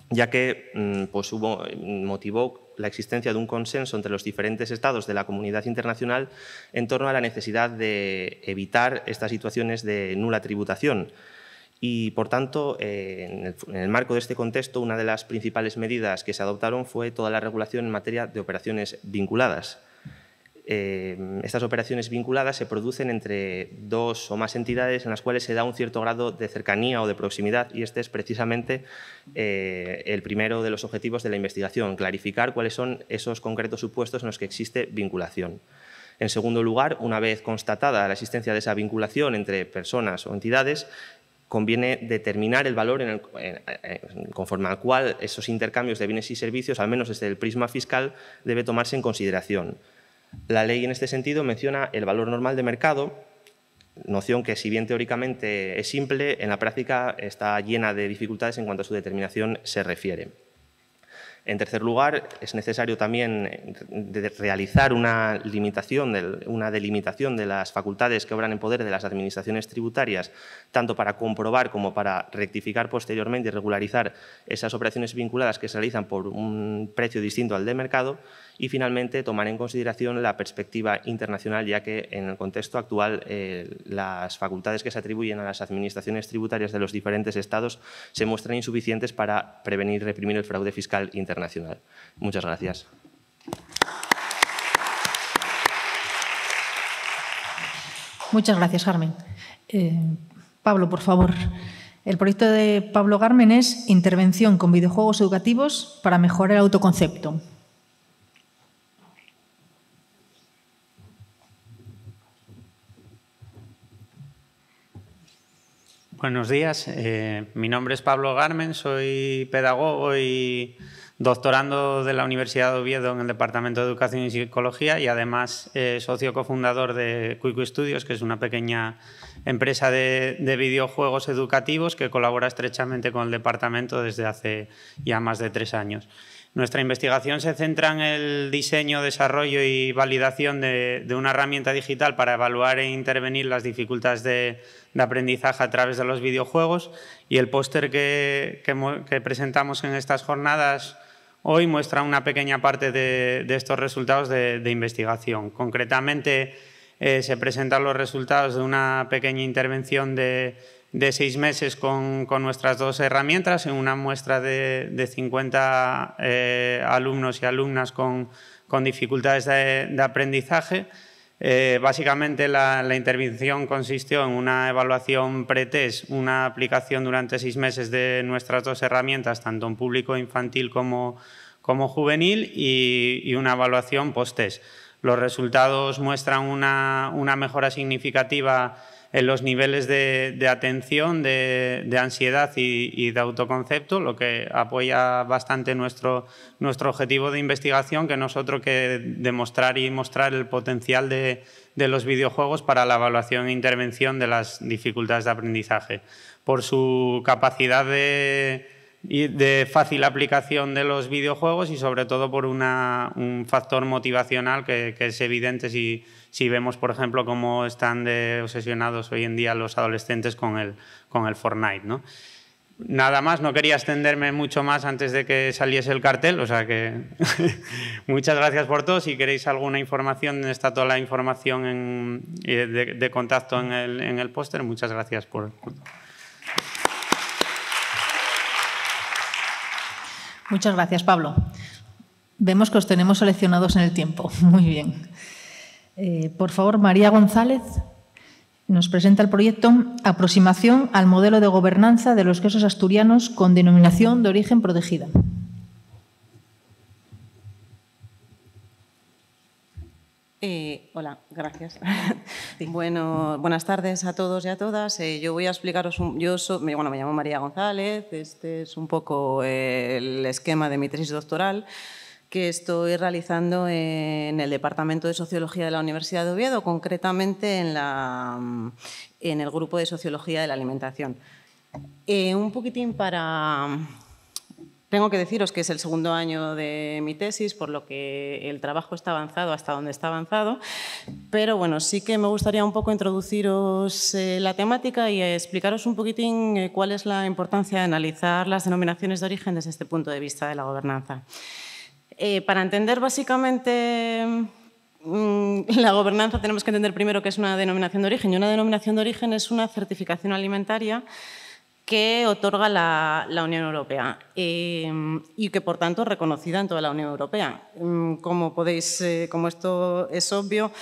ya que pues, motivó la existencia de un consenso entre los diferentes estados de la comunidad internacional en torno a la necesidad de evitar estas situaciones de nula tributación. Y, por tanto, en el marco de este contexto, una de las principales medidas que se adoptaron fue toda la regulación en materia de operaciones vinculadas. Estas operaciones vinculadas se producen entre dos o más entidades en las cuales se da un cierto grado de cercanía o de proximidad y este es precisamente el primero de los objetivos de la investigación, clarificar cuáles son esos concretos supuestos en los que existe vinculación. En segundo lugar, una vez constatada la existencia de esa vinculación entre personas o entidades, conviene determinar el valor conforme al cual esos intercambios de bienes y servicios, al menos desde el prisma fiscal, debe tomarse en consideración. La ley, en este sentido, menciona el valor normal de mercado, noción que, si bien teóricamente es simple, en la práctica está llena de dificultades en cuanto a su determinación se refiere. En tercer lugar, es necesario también realizar una delimitación de las facultades que obran en poder de las administraciones tributarias, tanto para comprobar como para rectificar posteriormente y regularizar esas operaciones vinculadas que se realizan por un precio distinto al de mercado y, finalmente, tomar en consideración la perspectiva internacional, ya que en el contexto actual las facultades que se atribuyen a las administraciones tributarias de los diferentes estados se muestran insuficientes para prevenir y reprimir el fraude fiscal internacional. Muchas gracias. Muchas gracias, Carmen. Pablo, por favor. El proyecto de Pablo Garmen es Intervención con videojuegos educativos para mejorar el autoconcepto. Buenos días, mi nombre es Pablo Garmen, soy pedagogo y doctorando de la Universidad de Oviedo en el Departamento de Educación y Psicología y además socio cofundador de Cuico Studios, que es una pequeña empresa de videojuegos educativos que colabora estrechamente con el departamento desde hace ya más de 3 años. Nuestra investigación se centra en el diseño, desarrollo y validación de una herramienta digital para evaluar e intervenir las dificultades de aprendizaje a través de los videojuegos y el póster que presentamos en estas jornadas hoy muestra una pequeña parte de estos resultados de investigación. Concretamente, se presentan los resultados de una pequeña intervención de 6 meses con nuestras 2 herramientas en una muestra de 50 alumnos y alumnas con dificultades de aprendizaje. Básicamente la intervención consistió en una evaluación pre-test, una aplicación durante 6 meses de nuestras 2 herramientas, tanto en público infantil como juvenil, y una evaluación post-test. Los resultados muestran una mejora significativa en los niveles de atención, de ansiedad y de autoconcepto, lo que apoya bastante nuestro objetivo de investigación, que no es otro que demostrar y mostrar el potencial de los videojuegos para la evaluación e intervención de las dificultades de aprendizaje. Por su capacidad de fácil aplicación de los videojuegos y sobre todo por un factor motivacional que es evidente si vemos, por ejemplo, cómo están obsesionados hoy en día los adolescentes con el Fortnite, ¿no? nada más, no quería extenderme mucho más antes de que saliese el cartel, o sea que muchas gracias por todo. Si queréis alguna información, está toda la información de contacto en el póster. Muchas gracias por todo. Muchas gracias, Pablo. Vemos que os tenemos seleccionados en el tiempo. Muy bien. Por favor, María González nos presenta el proyecto Aproximación al modelo de gobernanza de los quesos asturianos con denominación de origen protegida. Hola, gracias. Bueno, buenas tardes a todos y a todas. Yo voy a explicaros, me llamo María González, este es un poco el esquema de mi tesis doctoral que estoy realizando en el Departamento de Sociología de la Universidad de Oviedo, concretamente en el grupo de Sociología de la Alimentación. Un poquitín para... Tengo que deciros que es el segundo año de mi tesis, por lo que el trabajo está avanzado hasta donde está avanzado, pero bueno, sí que me gustaría un poco introduciros la temática y explicaros un poquitín cuál es la importancia de analizar las denominaciones de origen desde este punto de vista de la gobernanza. Para entender básicamente la gobernanza tenemos que entender primero qué es una denominación de origen, y una denominación de origen es una certificación alimentaria que otorga la Unión Europea y que, por tanto, es reconocida en toda la Unión Europea. Como esto es obvio,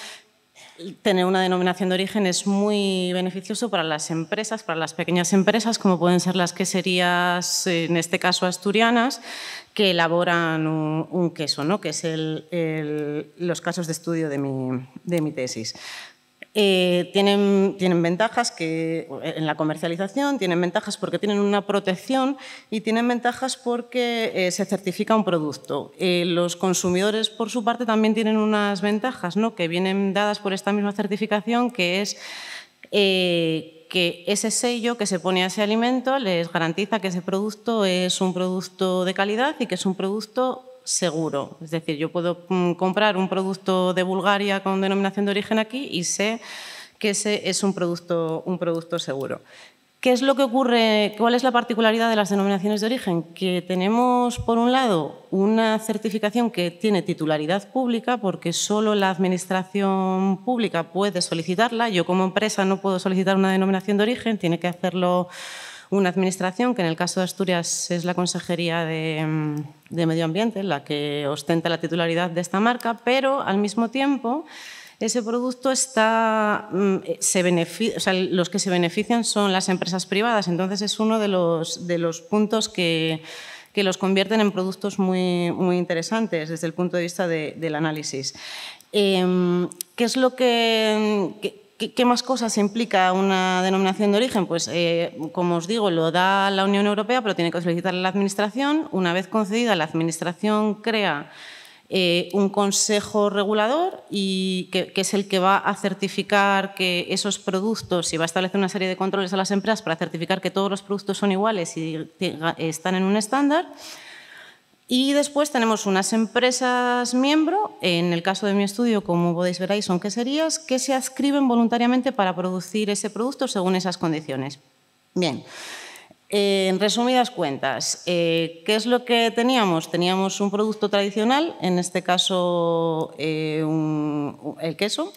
tener una denominación de origen es muy beneficioso para las empresas, para las pequeñas empresas, como pueden ser las queserías, en este caso asturianas, que elaboran un queso, ¿no? Que es los casos de estudio de mi tesis. Tienen ventajas en la comercialización, tienen ventajas porque tienen una protección y tienen ventajas porque se certifica un producto. Los consumidores, por su parte, también tienen unas ventajas, ¿no? Que vienen dadas por esta misma certificación, que es que ese sello que se pone a ese alimento les garantiza que ese producto es un producto de calidad y que es un producto seguro. Es decir, yo puedo comprar un producto de Bulgaria con denominación de origen aquí y sé que ese es un producto seguro. ¿Qué es lo que ocurre? ¿Cuál es la particularidad de las denominaciones de origen? Que tenemos, por un lado, una certificación que tiene titularidad pública, porque solo la administración pública puede solicitarla. Yo, como empresa, no puedo solicitar una denominación de origen, tiene que hacerlo una administración, que en el caso de Asturias es la Consejería de Medio Ambiente, la que ostenta la titularidad de esta marca, pero al mismo tiempo ese producto los que se benefician son las empresas privadas, entonces es uno de los puntos que los convierten en productos muy, muy interesantes desde el punto de vista del análisis. ¿Qué es lo ¿Qué más cosas implica una denominación de origen? Pues, como os digo, lo da la Unión Europea, pero tiene que solicitarla la Administración. Una vez concedida, la Administración crea un consejo regulador y que es el que va a certificar que esos productos, y va a establecer una serie de controles a las empresas para certificar que todos los productos son iguales y están en un estándar. Y después tenemos unas empresas miembro, en el caso de mi estudio, como podéis ver ahí, son queserías, que se adscriben voluntariamente para producir ese producto según esas condiciones. Bien, en resumidas cuentas, ¿qué es lo que teníamos? Teníamos un producto tradicional, en este caso el queso,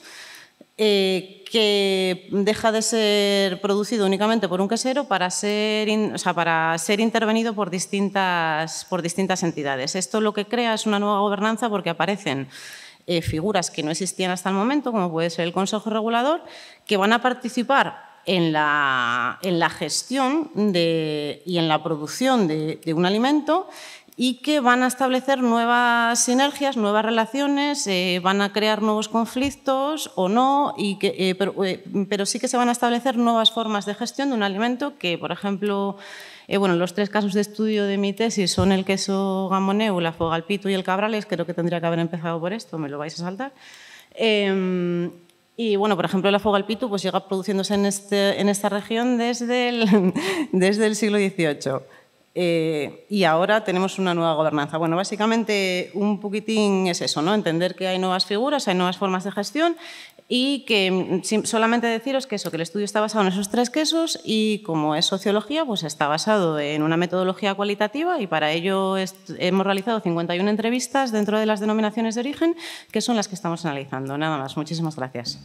que deja de ser producido únicamente por un quesero para ser intervenido por distintas entidades. Esto lo que crea es una nueva gobernanza porque aparecen figuras que no existían hasta el momento, como puede ser el Consejo Regulador, que van a participar en la gestión y en la producción de un alimento y que van a establecer nuevas sinergias, nuevas relaciones, van a crear nuevos conflictos o no, pero sí que se van a establecer nuevas formas de gestión de un alimento que, por ejemplo, los tres casos de estudio de mi tesis son el queso Gamoneu, la Fogalpito y el Cabrales. Creo que tendría que haber empezado por esto, me lo vais a saltar. Y, bueno, por ejemplo, la Fogalpito pues, llega produciéndose en esta región desde el siglo XVIII. Y ahora tenemos una nueva gobernanza. Bueno, básicamente un poquitín es eso, ¿no? Entender que hay nuevas figuras, hay nuevas formas de gestión. Y que solamente deciros que eso, que el estudio está basado en esos 3 quesos y como es sociología, pues está basado en una metodología cualitativa y para ello hemos realizado 51 entrevistas dentro de las denominaciones de origen, que son las que estamos analizando. Nada más. Muchísimas gracias.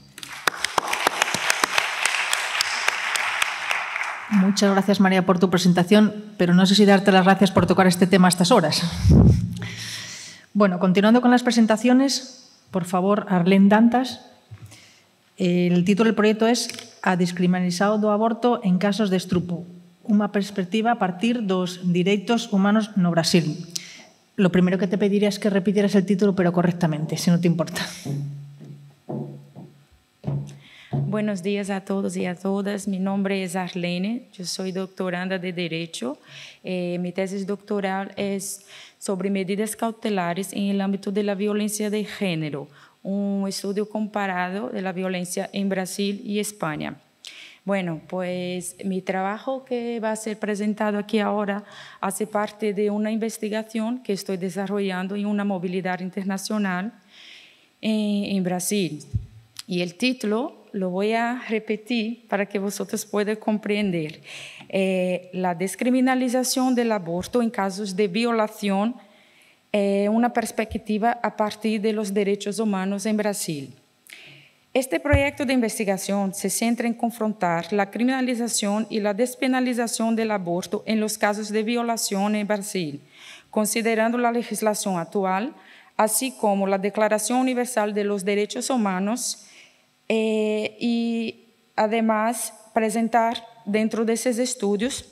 Muchas gracias, María, por tu presentación, pero no sé si darte las gracias por tocar este tema a estas horas. Bueno, continuando con las presentaciones, por favor, Arlene Dantas. El título del proyecto es A descriminalización do aborto en casos de estupro, unha perspectiva a partir dos direitos humanos no Brasil. Lo primero que te pediría es que repitieras el título, pero correctamente, si no te importa. Buenos días a todos y a todas. Mi nombre es Arlene, yo soy doctoranda de Derecho. Mi tesis doctoral es sobre medidas cautelares en el ámbito de la violencia de género, un estudio comparado de la violencia en Brasil y España. Bueno, pues mi trabajo que va a ser presentado aquí ahora hace parte de una investigación que estoy desarrollando en una movilidad internacional en Brasil. Y el título lo voy a repetir para que vosotros puedan comprender. La descriminalización del aborto en casos de violación, una perspectiva a partir de los derechos humanos en Brasil. Este proyecto de investigación se centra en confrontar la criminalización y la despenalización del aborto en los casos de violación en Brasil, considerando la legislación actual, así como la Declaración Universal de los Derechos Humanos, y además presentar dentro de esos estudios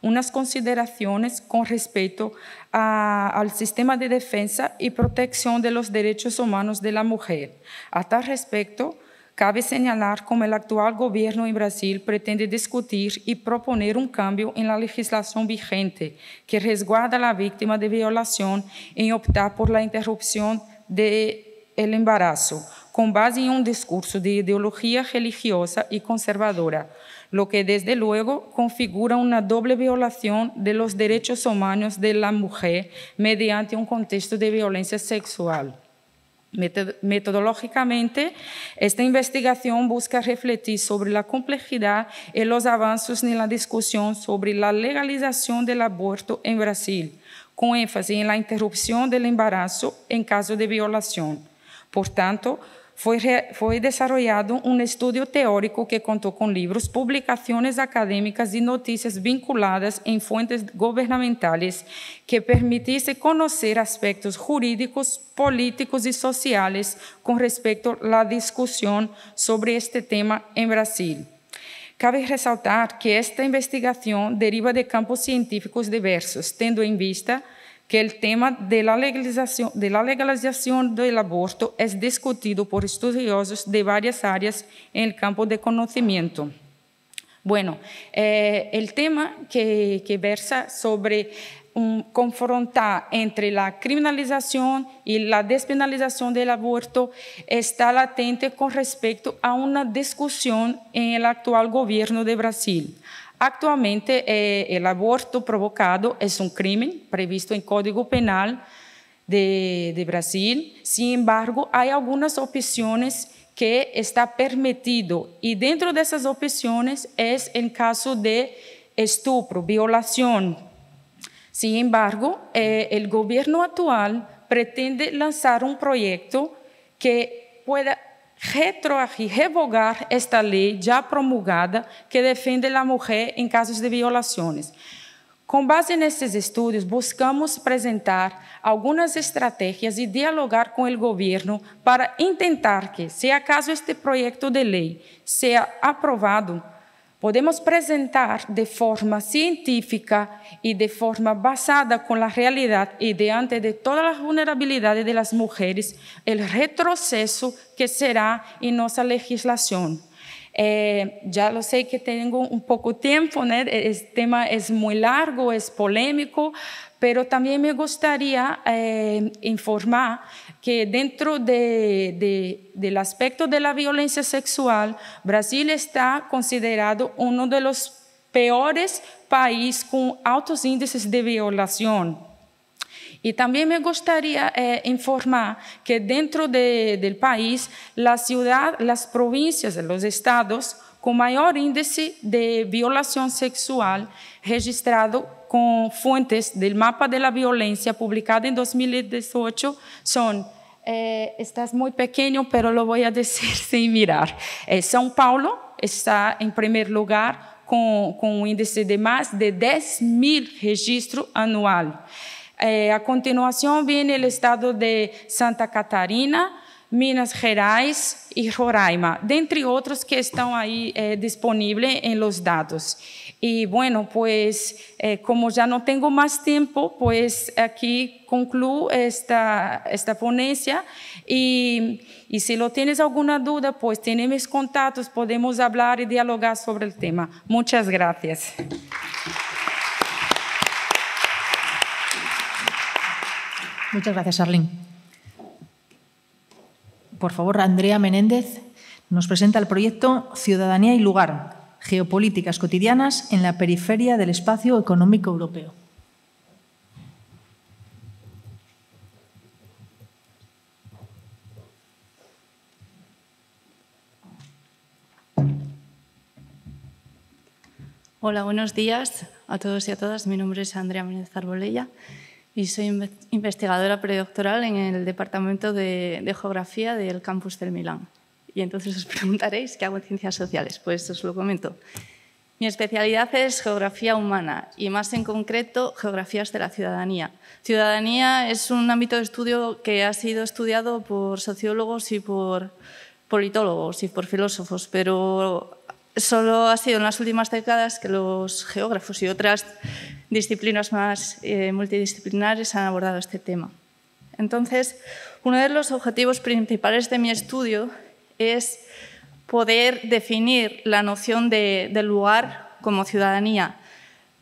unas consideraciones con respecto al sistema de defensa y protección de los derechos humanos de la mujer. A tal respecto, cabe señalar cómo el actual gobierno en Brasil pretende discutir y proponer un cambio en la legislación vigente que resguarda a la víctima de violación en optar por la interrupción del embarazo, con base en un discurso de ideología religiosa y conservadora, lo que desde luego configura una doble violación de los derechos humanos de la mujer mediante un contexto de violencia sexual. Metodológicamente, esta investigación busca refletir sobre la complejidad y los avances en la discusión sobre la legalización del aborto en Brasil, con énfasis en la interrupción del embarazo en caso de violación. Por tanto, fue desarrollado un estudio teórico que contó con libros, publicaciones académicas y noticias vinculadas en fuentes gubernamentales que permitiese conocer aspectos jurídicos, políticos y sociales con respecto a la discusión sobre este tema en Brasil. Cabe resaltar que esta investigación deriva de campos científicos diversos, teniendo en vista que el tema de la legalización del aborto es discutido por estudiosos de varias áreas en el campo de conocimiento. Bueno, el tema que versa sobre confrontar entre la criminalización y la despenalización del aborto está latente con respecto a una discusión en el actual gobierno de Brasil. Actualmente, el aborto provocado es un crimen previsto en Código Penal de Brasil. Sin embargo, hay algunas opciones que está permitido y dentro de esas opciones es el caso de estupro, violación. Sin embargo, el gobierno actual pretende lanzar un proyecto que pueda revogar esta lei já promulgada que defende a mulher em casos de violações. Com base nesses estudos, buscamos apresentar algumas estratégias e dialogar com o governo para tentar que, se acaso este projeto de lei seja aprovado, podemos apresentar de forma científica e de forma basada com a realidade e diante de todas as vulnerabilidades das mulheres, o retrocesso que será em nossa legislação. Já lo sei que tenho um pouco de tempo, né? Este tema é muito largo, é polêmico, pero também me gostaria informar que dentro del aspecto de la violencia sexual, Brasil está considerado uno de los peores países con altos índices de violación. Y también me gustaría informar que dentro del país, la ciudad, las provincias, los estados con mayor índice de violación sexual registrado con fuentes del mapa de la violencia publicada en 2018 son, estás muy pequeño, pero lo voy a decir sin mirar. São Paulo está en primer lugar con un índice de más de 10.000 registros anual. A continuación viene el estado de Santa Catarina, Minas Gerais y Roraima, de entre otros que están ahí disponibles en los datos. Y bueno, pues como ya no tengo más tiempo, pues aquí concluyo esta ponencia y si lo tienes alguna duda, pues tienes mis contactos, podemos hablar y dialogar sobre el tema. Muchas gracias. Muchas gracias, Arlene. Por favor, Andrea Menéndez nos presenta el proyecto Ciudadanía y Lugar, geopolíticas cotidianas en la periferia del espacio económico europeo. Hola, buenos días a todos y a todas. Mi nombre es Andrea Menéndez Arbolella y soy investigadora predoctoral en el Departamento de Geografía del campus del Milán. Y entonces os preguntaréis, ¿qué hago en Ciencias Sociales? Pues os lo comento. Mi especialidad es Geografía Humana y más en concreto Geografías de la Ciudadanía. Ciudadanía es un ámbito de estudio que ha sido estudiado por sociólogos y por politólogos y por filósofos, pero solo ha sido en las últimas décadas que los geógrafos y otras disciplinas más multidisciplinares han abordado este tema. Entonces, uno de los objetivos principales de mi estudio es poder definir la noción de lugar como ciudadanía.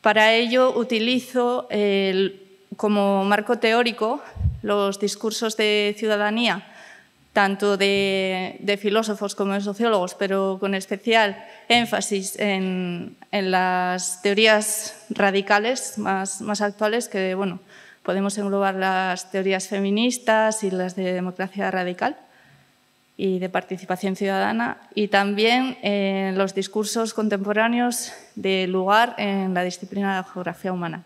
Para ello utilizo como marco teórico los discursos de ciudadanía, tanto de filósofos como de sociólogos, pero con especial énfasis en las teorías radicales más actuales, que bueno, podemos englobar las teorías feministas y las de democracia radical y de participación ciudadana, y también en los discursos contemporáneos de lugar en la disciplina de la geografía humana.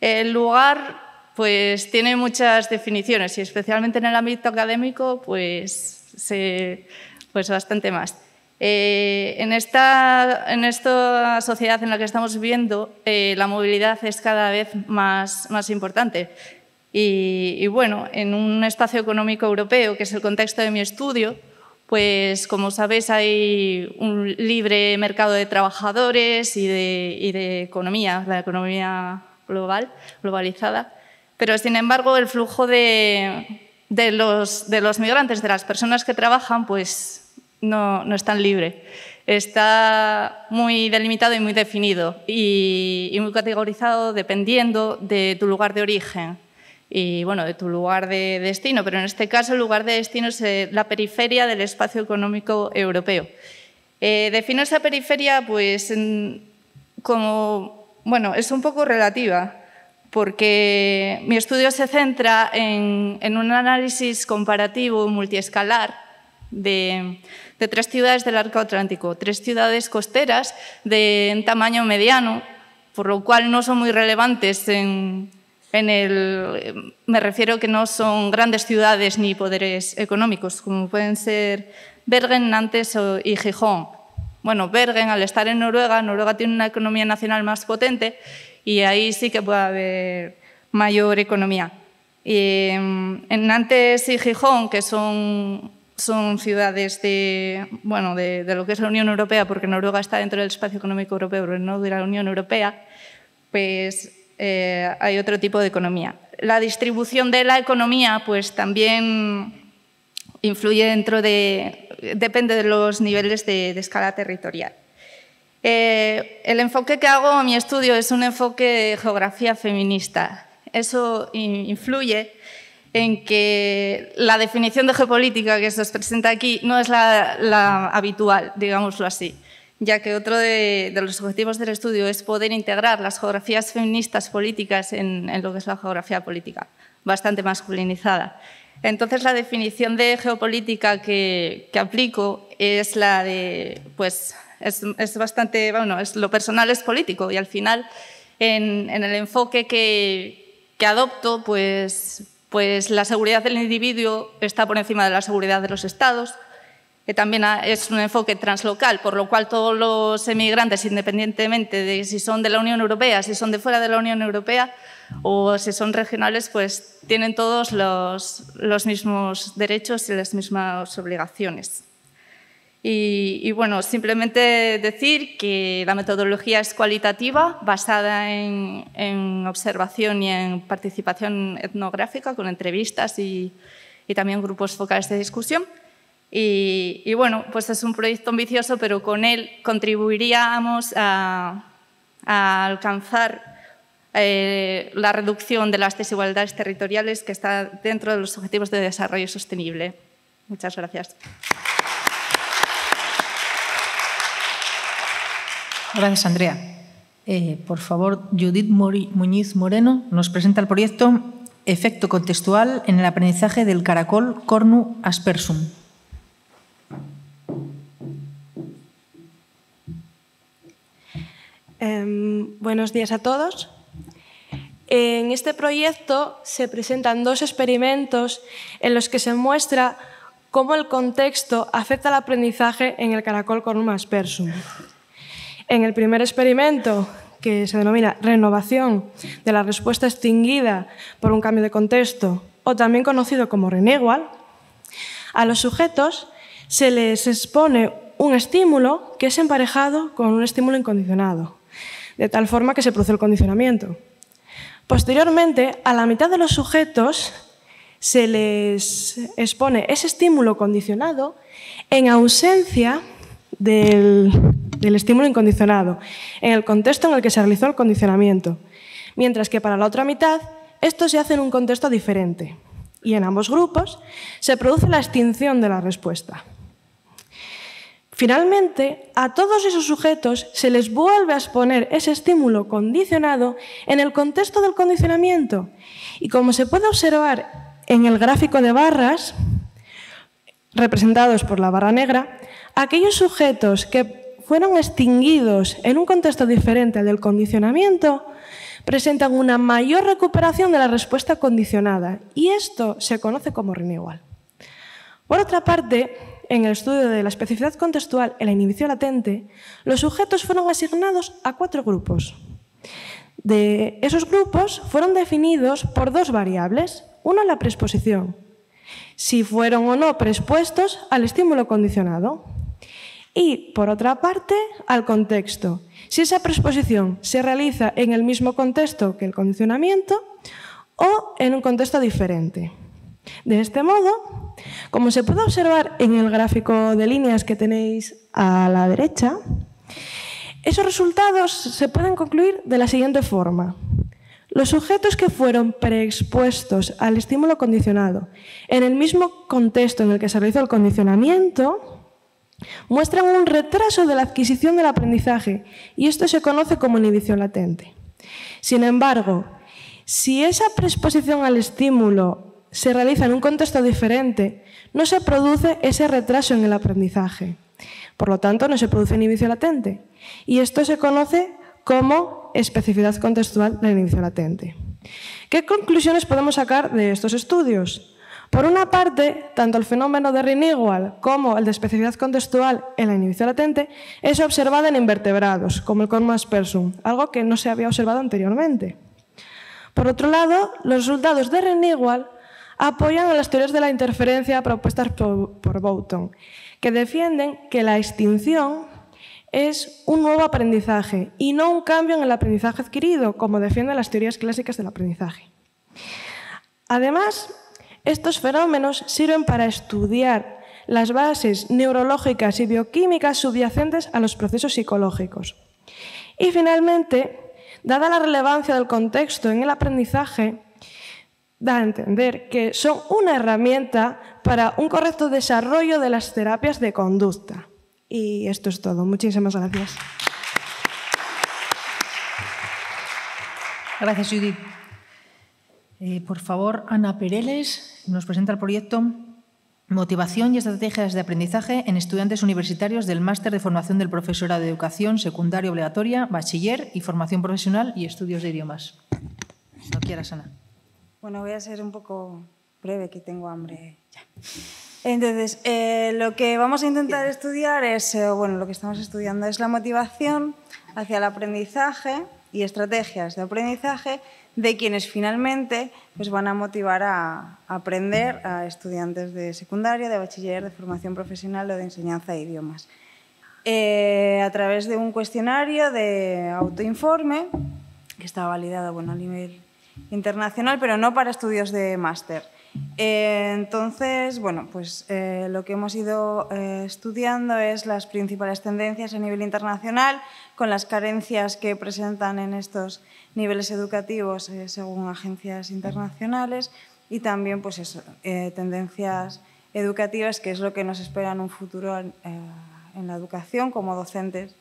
El lugar pues tiene muchas definiciones y especialmente en el ámbito académico pues bastante más. En esta sociedad en la que estamos viviendo la movilidad es cada vez más importante y bueno, en un espacio económico europeo que es el contexto de mi estudio, pues como sabéis hay un libre mercado de trabajadores y de economía, la economía globalizada. Pero, sin embargo, el flujo de los migrantes, de las personas que trabajan, pues no es tan libre. Está muy delimitado y muy definido y muy categorizado dependiendo de tu lugar de origen y, bueno, de tu lugar de destino. Pero, en este caso, el lugar de destino es la periferia del espacio económico europeo. Defino esa periferia, pues, como, bueno, es un poco relativa, porque mi estudio se centra en un análisis comparativo multiescalar de 3 ciudades del arco atlántico, 3 ciudades costeras de tamaño mediano, por lo cual no son muy relevantes me refiero que no son grandes ciudades ni poderes económicos, como pueden ser Bergen, Nantes y Gijón. Bueno, Bergen, al estar en Noruega tiene una economía nacional más potente y ahí sí que puede haber mayor economía. Y en Nantes y Gijón, que son ciudades de lo que es la Unión Europea, porque Noruega está dentro del espacio económico europeo, pero no de la Unión Europea, pues hay otro tipo de economía. La distribución de la economía pues también influye depende de los niveles de escala territorial. El enfoque que hago en mi estudio es un enfoque de geografía feminista. Eso influye en que la definición de geopolítica que se os presenta aquí no es la habitual, digámoslo así. ya que otro de los objetivos del estudio es poder integrar las geografías feministas políticas en lo que es la geografía política, bastante masculinizada. Entonces, la definición de geopolítica que aplico es la de, pues, es bastante, bueno, lo personal es político, y al final, en el enfoque que adopto, pues la seguridad del individuo está por encima de la seguridad de los estados, que también es un enfoque translocal, por lo cual todos los emigrantes, independientemente de si son de la Unión Europea, si son de fuera de la Unión Europea o si son regionales, pues tienen todos los mismos derechos y las mismas obligaciones. Y bueno, simplemente decir que la metodología es cualitativa, basada en observación y en participación etnográfica, con entrevistas y también grupos focales de discusión. Y bueno, pues es un proyecto ambicioso, pero con él contribuiríamos a alcanzar la reducción de las desigualdades territoriales que está dentro de los Objetivos de Desarrollo Sostenible. Muchas gracias. Gracias, Andrea. Por favor, Judith Muñiz Moreno nos presenta el proyecto Efecto contextual en el aprendizaje del caracol Cornu aspersum. Buenos días a todos. En este proyecto se presentan dos experimentos en los que se muestra cómo el contexto afecta al aprendizaje en el caracol Cornu aspersum. En el primer experimento, que se denomina renovación de la respuesta extinguida por un cambio de contexto, o también conocido como renewal, a los sujetos se les expone un estímulo que es emparejado con un estímulo incondicionado, de tal forma que se produce el condicionamiento. Posteriormente, a la mitad de los sujetos se les expone ese estímulo condicionado en ausencia del estímulo incondicionado, en el contexto en el que se realizó el condicionamiento, mientras que para la otra mitad esto se hace en un contexto diferente, y en ambos grupos se produce la extinción de la respuesta. Finalmente, a todos esos sujetos se les vuelve a exponer ese estímulo condicionado en el contexto del condicionamiento, y como se puede observar en el gráfico de barras, representados por la barra negra, aquellos sujetos que fueron extinguidos en un contexto diferente al del condicionamiento presentan una mayor recuperación de la respuesta condicionada, y esto se conoce como renewal. Por otra parte, en el estudio de la especificidad contextual en la inhibición latente, los sujetos fueron asignados a 4 grupos. De esos grupos fueron definidos por 2 variables. Una, la preexposición, si fueron o no preexpuestos al estímulo condicionado. Y, por otra parte, al contexto, si esa preexposición se realiza en el mismo contexto que el condicionamiento o en un contexto diferente. De este modo, como se puede observar en el gráfico de líneas que tenéis a la derecha, esos resultados se pueden concluir de la siguiente forma. Los sujetos que fueron preexpuestos al estímulo condicionado en el mismo contexto en el que se realizó el condicionamiento muestran un retraso de la adquisición del aprendizaje, y esto se conoce como inhibición latente. Sin embargo, si esa preexposición al estímulo se realiza en un contexto diferente, no se produce ese retraso en el aprendizaje. Por lo tanto, no se produce inhibición latente. Y esto se conoce como especificidad contextual de la inhibición latente. ¿Qué conclusiones podemos sacar de estos estudios? Por una parte, tanto el fenómeno de renewal como el de especificidad contextual en la inhibición latente es observado en invertebrados, como el Cornu aspersum, algo que no se había observado anteriormente. Por otro lado, los resultados de renewal apoyan a las teorías de la interferencia propuestas por Boughton, que defienden que la extinción es un nuevo aprendizaje y no un cambio en el aprendizaje adquirido, como defienden las teorías clásicas del aprendizaje. Además, estos fenómenos sirven para estudiar las bases neurológicas y bioquímicas subyacentes a los procesos psicológicos. Y finalmente, dada la relevancia del contexto en el aprendizaje, da a entender que son una herramienta para un correcto desarrollo de las terapias de conducta. Y esto es todo. Muchísimas gracias. Gracias, Judith. Por favor, Ana Pereles nos presenta el proyecto Motivación y estrategias de aprendizaje en estudiantes universitarios del Máster de Formación del Profesorado de Educación Secundaria Obligatoria, Bachiller y Formación Profesional y Estudios de Idiomas. No quieras, Ana. Bueno, voy a ser un poco breve, que tengo hambre ya. Entonces, lo que vamos a intentar estudiar es, bueno, lo que estamos estudiando es la motivación hacia el aprendizaje y estrategias de aprendizaje de quienes finalmente pues, van a motivar a aprender a estudiantes de secundaria, de bachiller, de formación profesional o de enseñanza de idiomas. A través de un cuestionario de autoinforme, que está validado bueno, a nivel internacional, pero no para estudios de máster. Entonces, bueno, pues lo que hemos ido estudiando es las principales tendencias a nivel internacional, con las carencias que presentan en estos niveles educativos según agencias internacionales y también pues eso, tendencias educativas, que es lo que nos espera en un futuro en la educación como docentes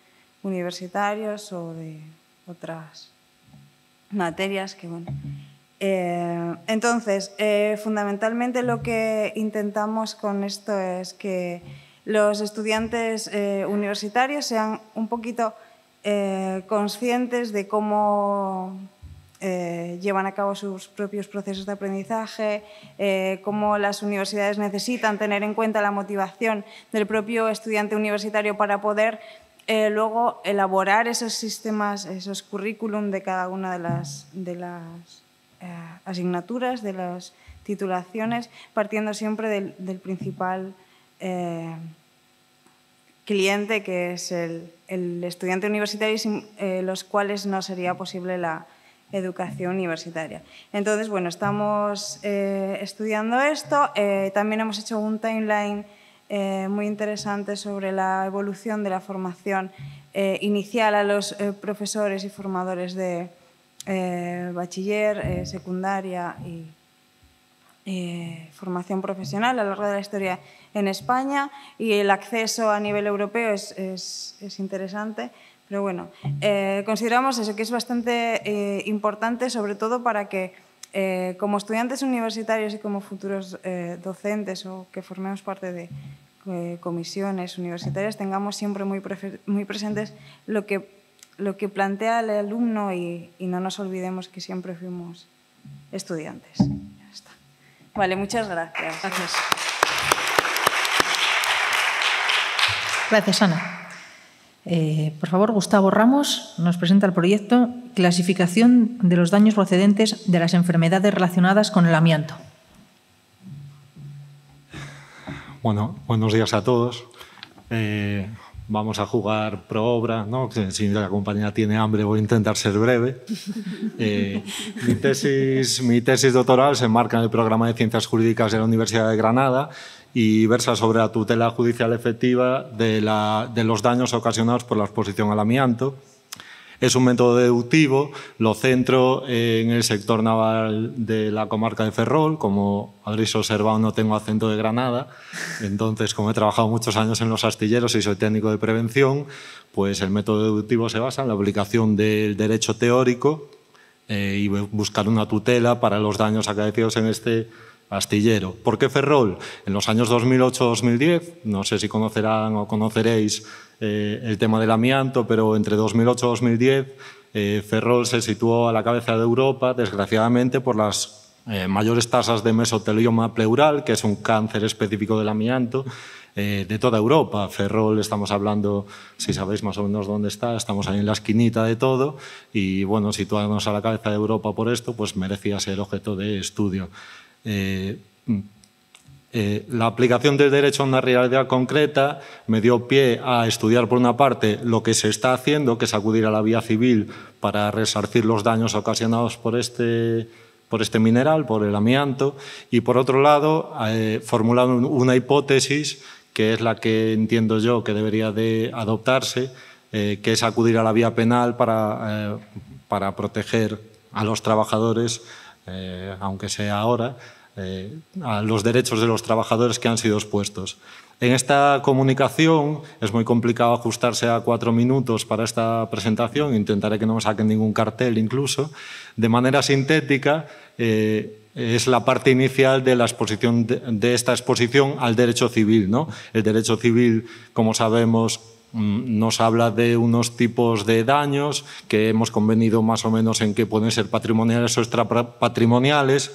universitarios o de otras materias que, bueno. Entonces, fundamentalmente lo que intentamos con esto es que los estudiantes universitarios sean un poquito conscientes de cómo llevan a cabo sus propios procesos de aprendizaje, cómo las universidades necesitan tener en cuenta la motivación del propio estudiante universitario para poder luego elaborar esos sistemas, esos currículum de cada una de las asignaturas, de las titulaciones, partiendo siempre del principal cliente, que es el estudiante universitario, y sin los cuales no sería posible la educación universitaria. Entonces, bueno, estamos estudiando esto. También hemos hecho un timeline muy interesante sobre la evolución de la formación inicial a los profesores y formadores de bachiller, secundaria y formación profesional a lo largo de la historia en España, y el acceso a nivel europeo es interesante, pero bueno, consideramos eso, que es bastante importante, sobre todo para que como estudiantes universitarios y como futuros docentes o que formemos parte de comisiones universitarias tengamos siempre muy presentes lo que plantea el alumno y no nos olvidemos que siempre fuimos estudiantes. Ya está. Vale, muchas gracias. Gracias. Gracias, Ana. Por favor, Gustavo Ramos nos presenta el proyecto Clasificación de los daños procedentes de las enfermedades relacionadas con el amianto. Bueno, buenos días a todos. Vamos a jugar pro obra, ¿no? Si la compañía tiene hambre voy a intentar ser breve. Mi tesis doctoral se enmarca en el programa de Ciencias Jurídicas de la Universidad de Granada y versa sobre la tutela judicial efectiva de los daños ocasionados por la exposición al amianto. Es un método deductivo, lo centro en el sector naval de la comarca de Ferrol. Como habréis observado, no tengo acento de Granada, entonces, como he trabajado muchos años en los astilleros y soy técnico de prevención, pues el método deductivo se basa en la aplicación del derecho teórico y buscar una tutela para los daños acaecidos en este astillero. ¿Por qué Ferrol? En los años 2008-2010, no sé si conocerán o conoceréis el tema del amianto, pero entre 2008 y 2010 Ferrol se situó a la cabeza de Europa, desgraciadamente, por las mayores tasas de mesotelioma pleural, que es un cáncer específico del amianto, de toda Europa. Ferrol, estamos hablando, si sabéis más o menos dónde está, estamos ahí en la esquinita de todo, y bueno, situarnos a la cabeza de Europa por esto, pues merecía ser objeto de estudio. La aplicación del derecho a una realidad concreta me dio pie a estudiar, por una parte, lo que se está haciendo, que es acudir a la vía civil para resarcir los daños ocasionados por este mineral, por el amianto, y por otro lado, formular una hipótesis que es la que entiendo yo que debería de adoptarse, que es acudir a la vía penal para proteger a los trabajadores, aunque sea ahora, a los derechos de los trabajadores que han sido expuestos. En esta comunicación es muy complicado ajustarse a 4 minutos para esta presentación, intentaré que no me saquen ningún cartel incluso. De manera sintética, es la parte inicial de la exposición de esta exposición al derecho civil, ¿no? El derecho civil, como sabemos, nos habla de unos tipos de daños que hemos convenido más o menos en que pueden ser patrimoniales o extrapatrimoniales.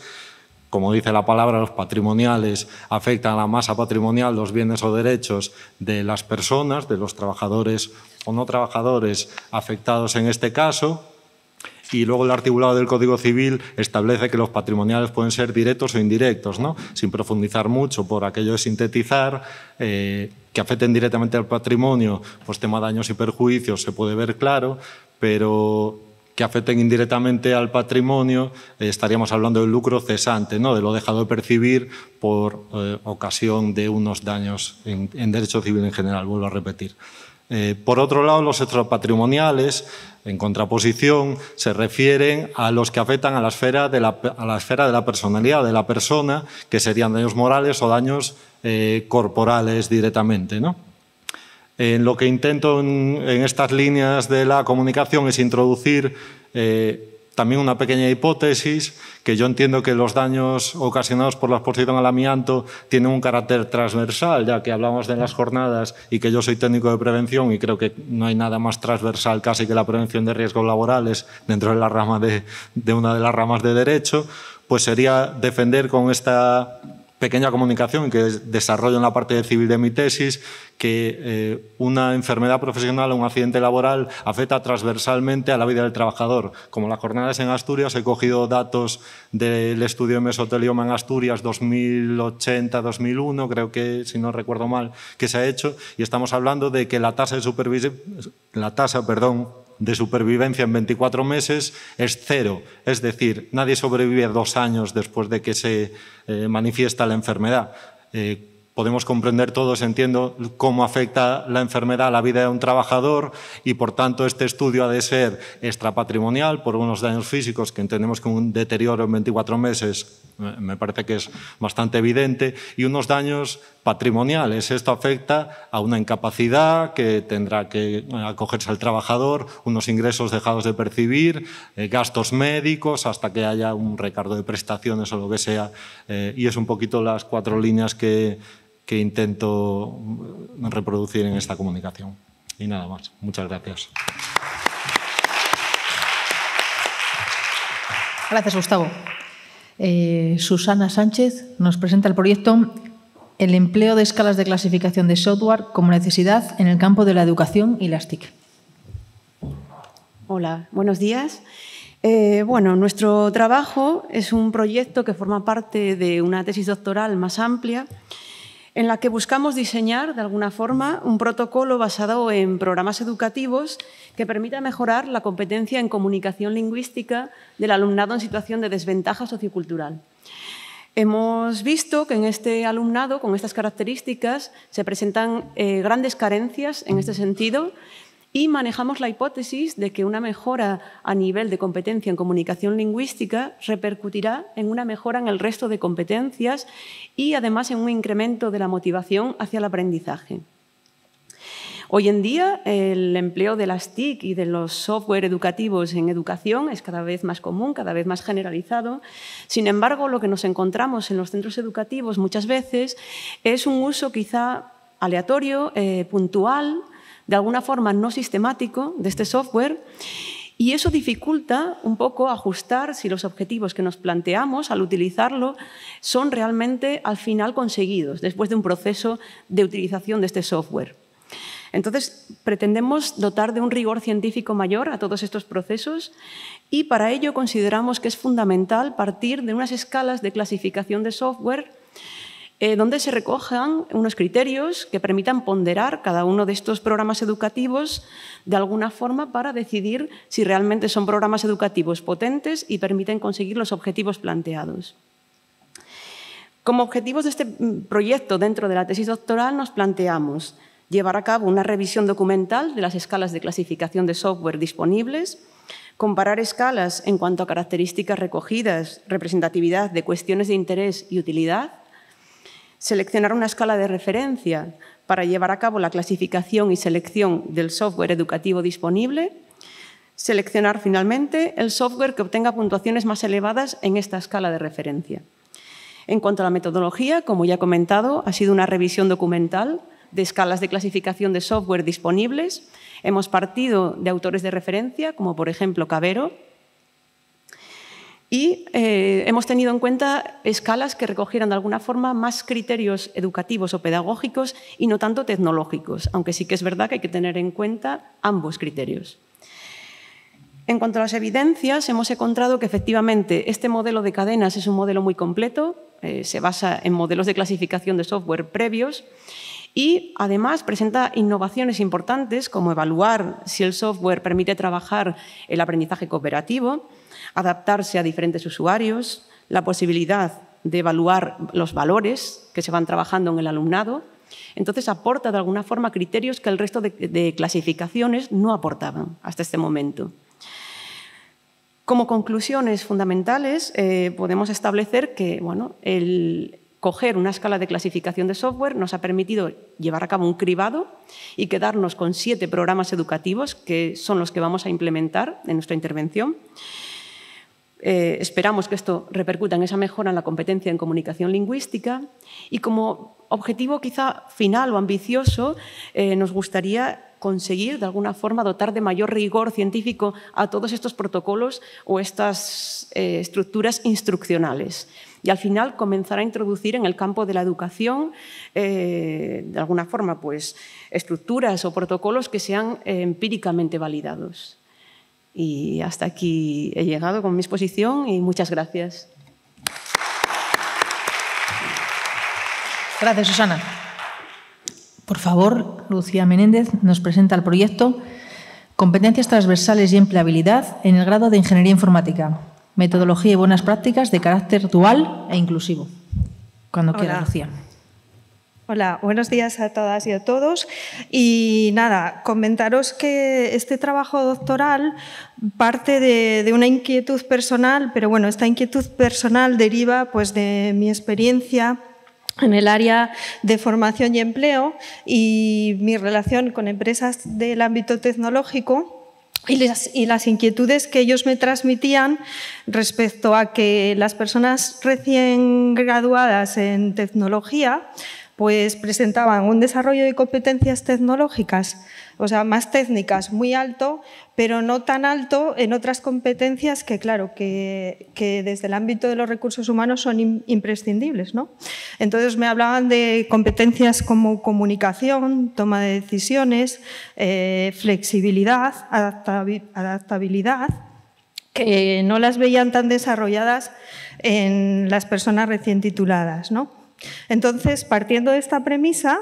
Como dice la palabra, los patrimoniales afectan a la masa patrimonial, los bienes o derechos de las personas, de los trabajadores o no trabajadores afectados en este caso. Y luego el articulado del Código Civil establece que los patrimoniales pueden ser directos o indirectos, ¿no? Sin profundizar mucho por aquello de sintetizar, que afecten directamente al patrimonio, pues tema daños y perjuicios se puede ver claro, pero que afecten indirectamente al patrimonio, estaríamos hablando del lucro cesante, ¿no? De lo dejado de percibir por ocasión de unos daños en derecho civil en general, vuelvo a repetir. Por otro lado, los extrapatrimoniales, en contraposición, se refieren a los que afectan a la esfera de la personalidad de la persona, que serían daños morales o daños corporales directamente, ¿no? Lo que intento en estas líneas de la comunicación es introducir también una pequeña hipótesis, que yo entiendo que los daños ocasionados por la exposición al amianto tienen un carácter transversal, ya que hablamos de las jornadas y que yo soy técnico de prevención y creo que no hay nada más transversal casi que la prevención de riesgos laborales dentro de la rama de una de las ramas de derecho, pues sería defender con esta pequeña comunicación que desarrollo en la parte civil de mi tesis, que una enfermedad profesional o un accidente laboral afecta transversalmente a la vida del trabajador. Como las jornadas en Asturias, he cogido datos del estudio de mesotelioma en Asturias 2080-2001, creo que, si no recuerdo mal, que se ha hecho, y estamos hablando de que la tasa de supervivencia en 24 meses es 0. Es decir, nadie sobrevive 2 años después de que se manifiesta la enfermedad. Podemos comprender todos, entiendo, cómo afecta la enfermedad a la vida de un trabajador y, por tanto, este estudio ha de ser extrapatrimonial por unos daños físicos que entendemos que un deterioro en 24 meses me parece que es bastante evidente, y unos daños patrimoniales. Esto afecta a una incapacidad que tendrá que acogerse al trabajador, unos ingresos dejados de percibir, gastos médicos, hasta que haya un recargo de prestaciones o lo que sea. Y es un poquito las 4 líneas que intento reproducir en esta comunicación. Y nada más. Muchas gracias. Gracias, Gustavo. Susana Sánchez nos presenta el proyecto El empleo de escalas de clasificación de software como necesidad en el campo de la educación y las TIC. Hola, buenos días. Bueno, nuestro trabajo es un proyecto que forma parte de una tesis doctoral más amplia en la que buscamos diseñar, de alguna forma, un protocolo basado en programas educativos que permita mejorar la competencia en comunicación lingüística del alumnado en situación de desventaja sociocultural. Hemos visto que en este alumnado, con estas características, se presentan grandes carencias en este sentido y manejamos la hipótesis de que una mejora a nivel de competencia en comunicación lingüística repercutirá en una mejora en el resto de competencias y, además, en un incremento de la motivación hacia el aprendizaje. Hoy en día, el empleo de las TIC y de los software educativos en educación es cada vez más común, cada vez más generalizado. Sin embargo, lo que nos encontramos en los centros educativos muchas veces es un uso quizá aleatorio, puntual, de alguna forma no sistemático de este software, y eso dificulta un poco ajustar si los objetivos que nos planteamos al utilizarlo son realmente al final conseguidos después de un proceso de utilización de este software. Entonces, pretendemos dotar de un rigor científico mayor a todos estos procesos y para ello consideramos que es fundamental partir de unas escalas de clasificación de software donde se recojan unos criterios que permitan ponderar cada uno de estos programas educativos de alguna forma para decidir si realmente son programas educativos potentes y permiten conseguir los objetivos planteados. Como objetivos de este proyecto dentro de la tesis doctoral nos planteamos llevar a cabo una revisión documental de las escalas de clasificación de software disponibles, comparar escalas en cuanto a características recogidas, representatividad de cuestiones de interés y utilidad, seleccionar una escala de referencia para llevar a cabo la clasificación y selección del software educativo disponible, seleccionar finalmente el software que obtenga puntuaciones más elevadas en esta escala de referencia. En cuanto a la metodología, como ya he comentado, ha sido una revisión documental de escalas de clasificación de software disponibles. Hemos partido de autores de referencia, como por ejemplo Cabero, y hemos tenido en cuenta escalas que recogieran de alguna forma más criterios educativos o pedagógicos y no tanto tecnológicos, aunque sí que es verdad que hay que tener en cuenta ambos criterios. En cuanto a las evidencias, hemos encontrado que efectivamente este modelo de cadenas es un modelo muy completo, se basa en modelos de clasificación de software previos y además presenta innovaciones importantes como evaluar si el software permite trabajar el aprendizaje cooperativo, adaptarse a diferentes usuarios, la posibilidad de evaluar los valores que se van trabajando en el alumnado. Entonces, aporta de alguna forma criterios que el resto de clasificaciones no aportaban hasta este momento. Como conclusiones fundamentales, podemos establecer que el coger una escala de clasificación de software nos ha permitido llevar a cabo un cribado y quedarnos con 7 programas educativos que son los que vamos a implementar en nuestra intervención. Esperamos que esto repercuta en esa mejora en la competencia en comunicación lingüística y como objetivo quizá final o ambicioso nos gustaría conseguir de alguna forma dotar de mayor rigor científico a todos estos protocolos o estas estructuras instruccionales y al final comenzar a introducir en el campo de la educación de alguna forma pues, estructuras o protocolos que sean empíricamente validados. Y hasta aquí he llegado con mi exposición y muchas gracias. Gracias, Susana. Por favor, Lucía Menéndez nos presenta el proyecto Competencias transversales y empleabilidad en el grado de Ingeniería Informática, metodología y buenas prácticas de carácter dual e inclusivo. Cuando quiera, Lucía. Hola, buenos días a todas y a todos. Y nada, comentaros que este trabajo doctoral parte de una inquietud personal, pero bueno, esta inquietud personal deriva pues, de mi experiencia en el área de formación y empleo y mi relación con empresas del ámbito tecnológico y las inquietudes que ellos me transmitían respecto a que las personas recién graduadas en tecnología pues presentaban un desarrollo de competencias tecnológicas, o sea, más técnicas, muy alto, pero no tan alto en otras competencias que, claro, que desde el ámbito de los recursos humanos son imprescindibles, ¿no? Entonces me hablaban de competencias como comunicación, toma de decisiones, flexibilidad, adaptabilidad, que no las veían tan desarrolladas en las personas recién tituladas, ¿no? Entonces, partiendo de esta premisa,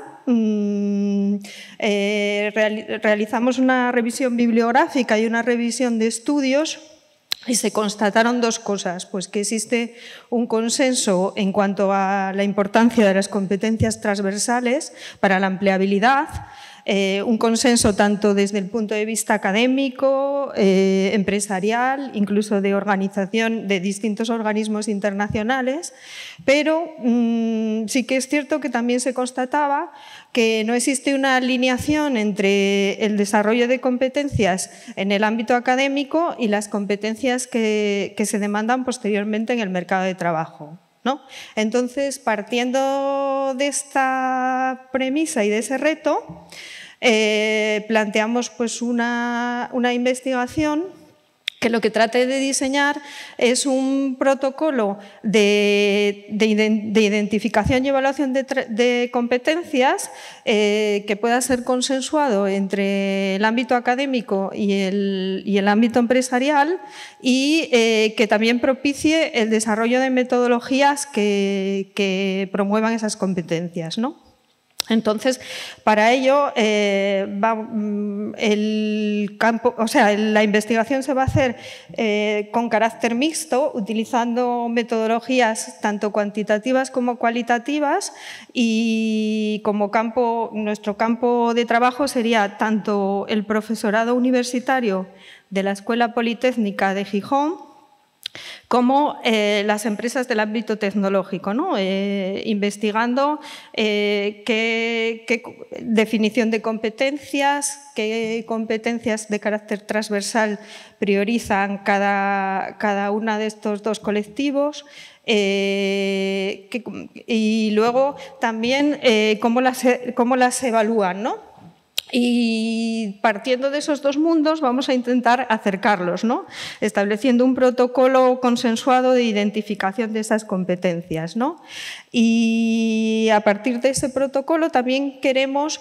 realizamos una revisión bibliográfica y una revisión de estudios y se constataron dos cosas, pues que existe un consenso en cuanto a la importancia de las competencias transversales para la empleabilidad, un consenso tanto desde el punto de vista académico, empresarial, incluso de organización de distintos organismos internacionales, pero sí que es cierto que también se constataba que no existe una alineación entre el desarrollo de competencias en el ámbito académico y las competencias que se demandan posteriormente en el mercado de trabajo, ¿no? Entonces, partiendo de esta premisa y de ese reto, planteamos pues, una investigación que lo que trate de diseñar es un protocolo de identificación y evaluación de competencias que pueda ser consensuado entre el ámbito académico y el ámbito empresarial y que también propicie el desarrollo de metodologías que promuevan esas competencias, ¿no? Entonces, para ello, la investigación se va a hacer con carácter mixto, utilizando metodologías tanto cuantitativas como cualitativas y como nuestro campo de trabajo sería tanto el profesorado universitario de la Escuela Politécnica de Gijón, como las empresas del ámbito tecnológico, ¿no? Investigando qué definición de competencias, qué competencias de carácter transversal priorizan cada una de estos dos colectivos, y luego también cómo las evalúan, ¿no? Y partiendo de esos dos mundos vamos a intentar acercarlos, ¿no? Estableciendo un protocolo consensuado de identificación de esas competencias, ¿no? Y a partir de ese protocolo también queremos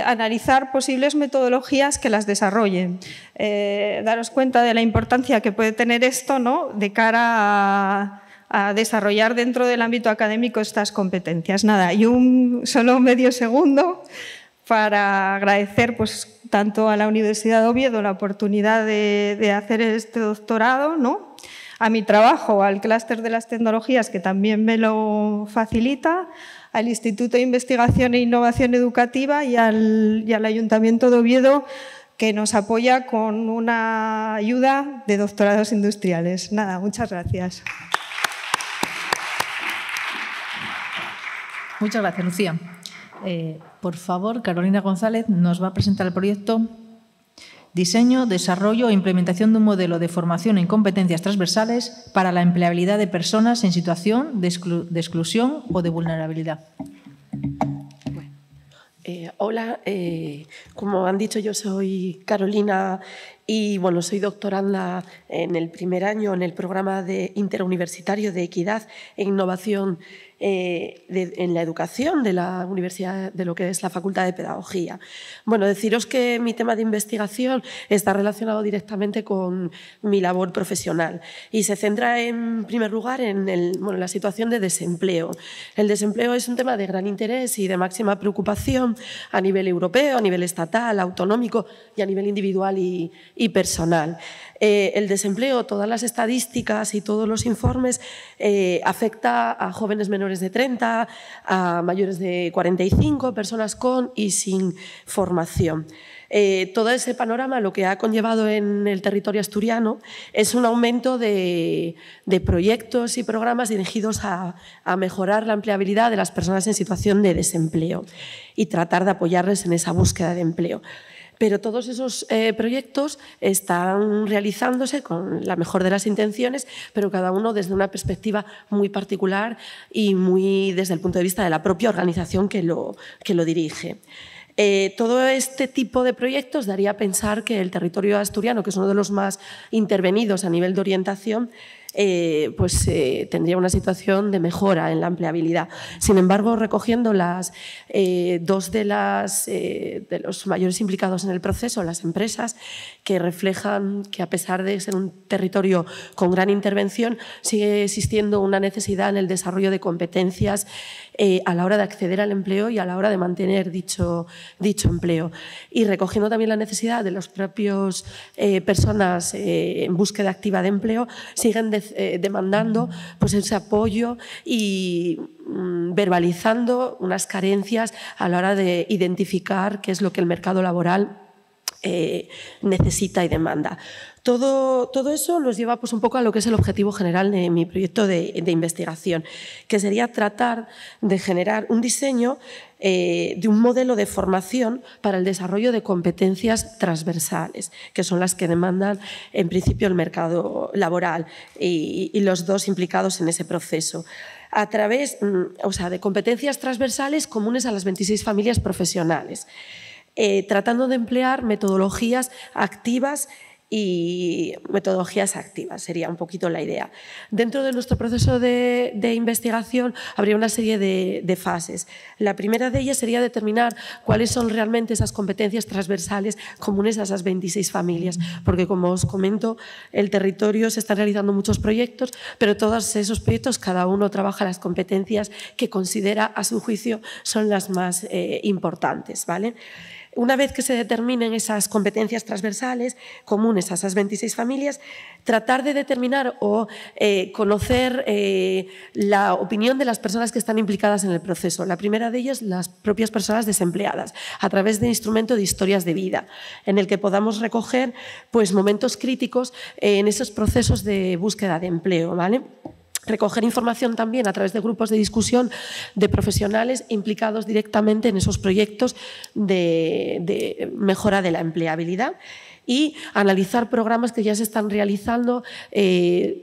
analizar posibles metodologías que las desarrollen. Daros cuenta de la importancia que puede tener esto, ¿no? De cara a desarrollar dentro del ámbito académico estas competencias. Nada, y solo medio segundo para agradecer pues, tanto a la Universidad de Oviedo la oportunidad de hacer este doctorado, ¿no? A mi trabajo, al clúster de las tecnologías, que también me lo facilita, al Instituto de Investigación e Innovación Educativa y al Ayuntamiento de Oviedo, que nos apoya con una ayuda de doctorados industriales. Nada, muchas gracias. Muchas gracias, Lucía. Por favor, Carolina González nos va a presentar el proyecto Diseño, desarrollo e implementación de un modelo de formación en competencias transversales para la empleabilidad de personas en situación de exclusión o de vulnerabilidad. Hola, como han dicho, yo soy Carolina y bueno, soy doctoranda en el primer año en el programa interuniversitario de Equidad e Innovación en la educación de la universidad, de lo que es la Facultad de Pedagogía. Bueno, deciros que mi tema de investigación está relacionado directamente con mi labor profesional y se centra en primer lugar en la situación de desempleo. El desempleo es un tema de gran interés y de máxima preocupación a nivel europeo, a nivel estatal, autonómico y a nivel individual y personal. El desempleo, todas las estadísticas y todos los informes afecta a jóvenes menores de 30, a mayores de 45, personas con y sin formación. Todo ese panorama lo que ha conllevado en el territorio asturiano es un aumento de proyectos y programas dirigidos a mejorar la empleabilidad de las personas en situación de desempleo y tratar de apoyarles en esa búsqueda de empleo. Pero todos esos proyectos están realizándose con la mejor de las intenciones, pero cada uno desde una perspectiva muy particular y muy desde el punto de vista de la propia organización que lo dirige. Todo este tipo de proyectos daría a pensar que el territorio asturiano, que es uno de los más intervenidos a nivel de orientación, tendría una situación de mejora en la empleabilidad. Sin embargo, recogiendo dos de los mayores implicados en el proceso, las empresas, que reflejan que a pesar de ser un territorio con gran intervención, sigue existiendo una necesidad en el desarrollo de competencias a la hora de acceder al empleo y a la hora de mantener dicho empleo. Y recogiendo también la necesidad de las propias personas en búsqueda activa de empleo, siguen demandando pues, ese apoyo y verbalizando unas carencias a la hora de identificar qué es lo que el mercado laboral necesita y demanda. Todo eso nos lleva pues, un poco a lo que es el objetivo general de mi proyecto de investigación, que sería tratar de generar un diseño de un modelo de formación para el desarrollo de competencias transversales, que son las que demandan en principio el mercado laboral y los dos implicados en ese proceso, a través de competencias transversales comunes a las 26 familias profesionales, tratando de emplear metodologías activas sería un poquito la idea. Dentro de nuestro proceso de investigación habría una serie de fases. La primera de ellas sería determinar cuáles son realmente esas competencias transversales comunes a esas 26 familias, porque como os comento, el territorio se están realizando muchos proyectos, pero todos esos proyectos cada uno trabaja las competencias que considera a su juicio son las más importantes, ¿vale? Una vez que se determinen esas competencias transversales comunes a esas 26 familias, tratar de determinar o conocer la opinión de las personas que están implicadas en el proceso. La primera de ellas, las propias personas desempleadas, a través de instrumento de historias de vida, en el que podamos recoger pues, momentos críticos en esos procesos de búsqueda de empleo, ¿vale? Recoger información también a través de grupos de discusión de profesionales implicados directamente en esos proyectos de mejora de la empleabilidad y analizar programas que ya se están realizando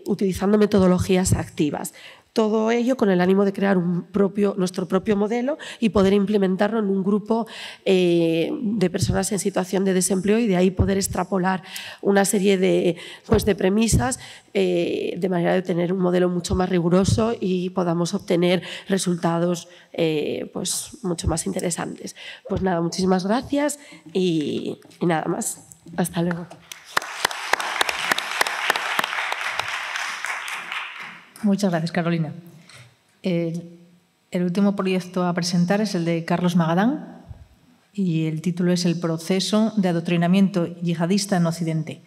utilizando metodologías activas. Todo ello con el ánimo de crear nuestro propio modelo y poder implementarlo en un grupo de personas en situación de desempleo y de ahí poder extrapolar una serie de premisas de manera de tener un modelo mucho más riguroso y podamos obtener resultados pues, mucho más interesantes. Pues nada, muchísimas gracias y nada más. Hasta luego. Muchas gracias, Carolina. El último proyecto a presentar es el de Carlos Magadán y el título es El proceso de adoctrinamiento yihadista en Occidente,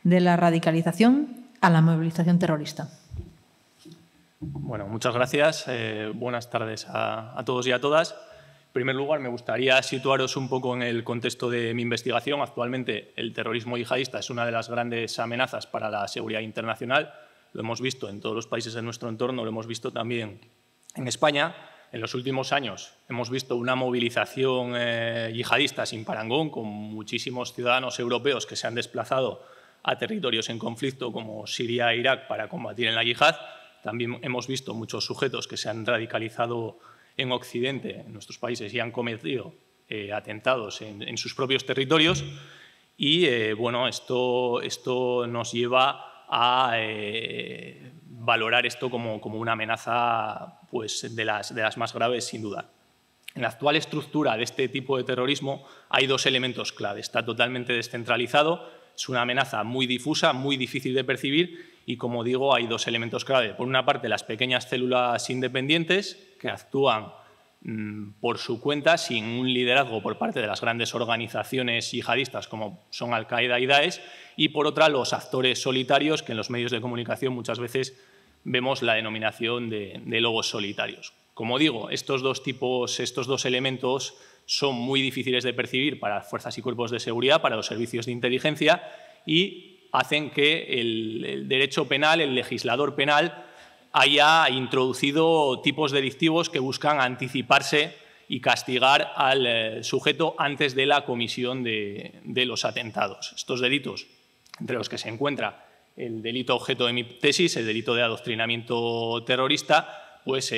de la radicalización a la movilización terrorista. Bueno, muchas gracias. Buenas tardes a todos y a todas. En primer lugar, me gustaría situaros un poco en el contexto de mi investigación. Actualmente, el terrorismo yihadista es una de las grandes amenazas para la seguridad internacional. Lo hemos visto en todos los países de nuestro entorno, lo hemos visto también en España. En los últimos años hemos visto una movilización yihadista sin parangón, con muchísimos ciudadanos europeos que se han desplazado a territorios en conflicto como Siria e Irak para combatir en la yihad. También hemos visto muchos sujetos que se han radicalizado en Occidente, en nuestros países, y han cometido atentados en sus propios territorios. Y bueno, esto nos lleva a valorar esto como una amenaza pues, de las más graves, sin duda. En la actual estructura de este tipo de terrorismo hay dos elementos clave. Está totalmente descentralizado, es una amenaza muy difusa, muy difícil de percibir y, como digo, hay dos elementos clave. Por una parte, las pequeñas células independientes que actúan por su cuenta, sin un liderazgo por parte de las grandes organizaciones yihadistas como son Al-Qaeda y Daesh, y por otra los actores solitarios, que en los medios de comunicación muchas veces vemos la denominación de lobos solitarios. Como digo, estos dos elementos son muy difíciles de percibir para las fuerzas y cuerpos de seguridad, para los servicios de inteligencia, y hacen que el derecho penal, el legislador penal, haya introducido tipos delictivos que buscan anticiparse y castigar al sujeto antes de la comisión de los atentados. Estos delitos, entre los que se encuentra el delito objeto de mi tesis, el delito de adoctrinamiento terrorista, pues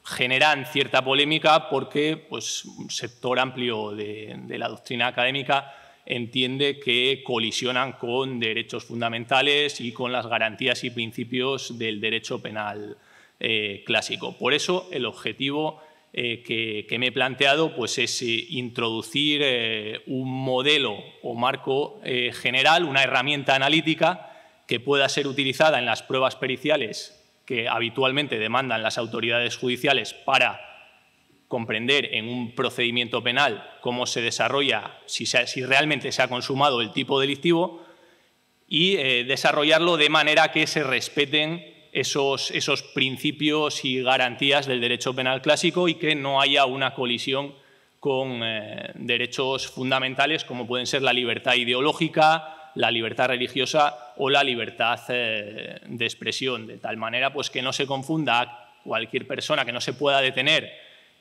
generan cierta polémica porque pues, un sector amplio de la doctrina académica entiende que colisionan con derechos fundamentales y con las garantías y principios del derecho penal clásico. Por eso, el objetivo que me he planteado pues, es introducir un modelo o marco general, una herramienta analítica que pueda ser utilizada en las pruebas periciales que habitualmente demandan las autoridades judiciales para comprender en un procedimiento penal cómo se desarrolla, si realmente se ha consumado el tipo delictivo y desarrollarlo de manera que se respeten esos principios y garantías del derecho penal clásico y que no haya una colisión con derechos fundamentales como pueden ser la libertad ideológica, la libertad religiosa o la libertad de expresión, de tal manera pues, que no se confunda a cualquier persona, que no se pueda detener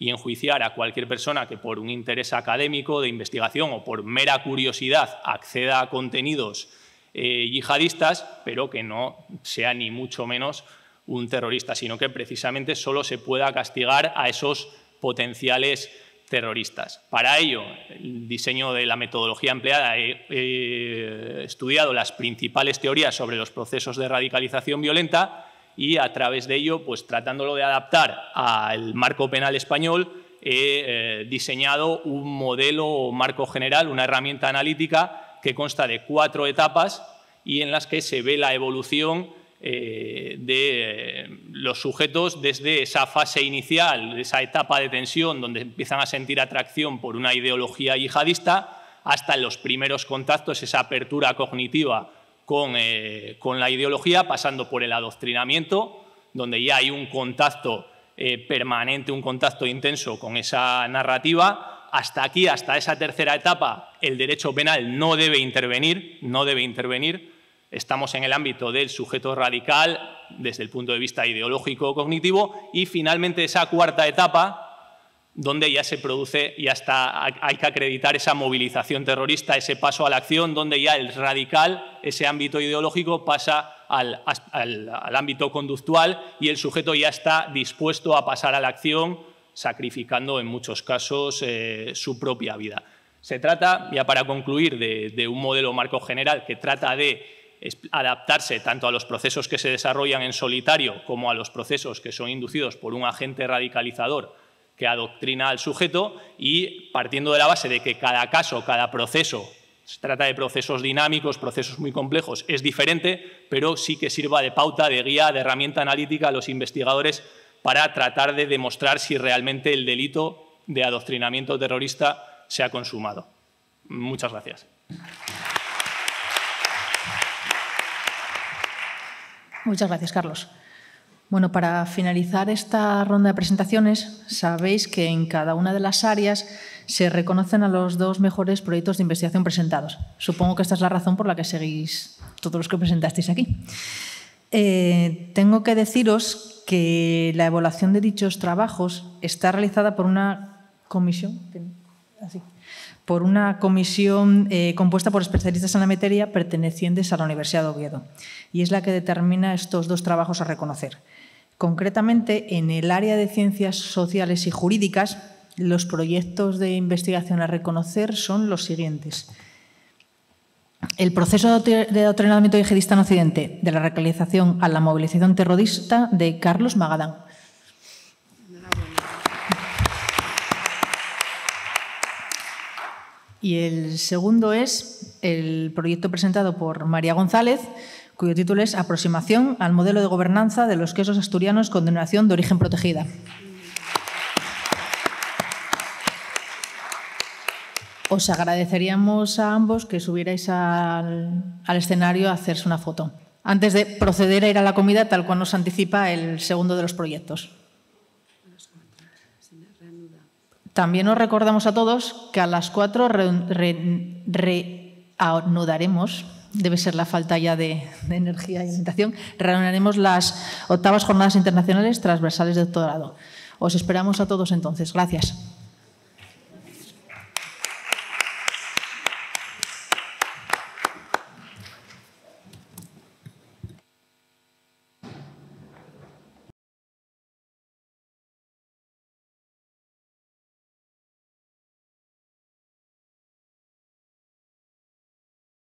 y enjuiciar a cualquier persona que por un interés académico, de investigación o por mera curiosidad acceda a contenidos yihadistas, pero que no sea ni mucho menos un terrorista, sino que precisamente solo se pueda castigar a esos potenciales terroristas. Para ello, el diseño de la metodología empleada, he estudiado las principales teorías sobre los procesos de radicalización violenta y a través de ello, pues tratándolo de adaptar al marco penal español, he diseñado un modelo o marco general, una herramienta analítica que consta de 4 etapas y en las que se ve la evolución de los sujetos desde esa fase inicial, esa etapa de tensión donde empiezan a sentir atracción por una ideología yihadista, hasta los primeros contactos, esa apertura cognitiva con la ideología, pasando por el adoctrinamiento, donde ya hay un contacto permanente, un contacto intenso con esa narrativa. Hasta aquí, hasta esa tercera etapa, el derecho penal no debe intervenir, Estamos en el ámbito del sujeto radical desde el punto de vista ideológico-cognitivo, y finalmente esa cuarta etapa, donde ya se produce, hay que acreditar esa movilización terrorista, ese paso a la acción, donde ya el radical, ese ámbito ideológico, pasa al ámbito conductual y el sujeto ya está dispuesto a pasar a la acción, sacrificando en muchos casos su propia vida. Se trata, ya para concluir, de un modelo marco general que trata de adaptarse tanto a los procesos que se desarrollan en solitario como a los procesos que son inducidos por un agente radicalizador que adoctrina al sujeto, y partiendo de la base de que cada caso, cada proceso, se trata de procesos dinámicos, procesos muy complejos, es diferente, pero sí que sirva de pauta, de guía, de herramienta analítica a los investigadores para tratar de demostrar si realmente el delito de adoctrinamiento terrorista se ha consumado. Muchas gracias. Muchas gracias, Carlos. Bueno, para finalizar esta ronda de presentaciones, sabéis que en cada una de las áreas se reconocen a los 2 mejores proyectos de investigación presentados. Supongo que esta es la razón por la que seguís todos los que presentasteis aquí. Tengo que deciros que la evaluación de dichos trabajos está realizada por una comisión, compuesta por especialistas en la materia pertenecientes a la Universidad de Oviedo, y es la que determina estos 2 trabajos a reconocer. Concretamente, en el área de ciencias sociales y jurídicas, los proyectos de investigación a reconocer son los siguientes. El proceso de adoctrinamiento yihadista en Occidente, de la radicalización a la movilización terrorista, de Carlos Magadán. Y el segundo es el proyecto presentado por María González, cuyo título es Aproximación al modelo de gobernanza de los quesos asturianos con denominación de origen protegida. Os agradeceríamos a ambos que subierais al escenario a hacerse una foto, antes de proceder a ir a la comida, tal cual nos anticipa el segundo de los proyectos. También os recordamos a todos que a las 4 reanudaremos, debe ser la falta ya de energía y alimentación, reanudaremos las 8ª Jornadas Internacionales Transversales de Doctorado. Os esperamos a todos entonces. Gracias.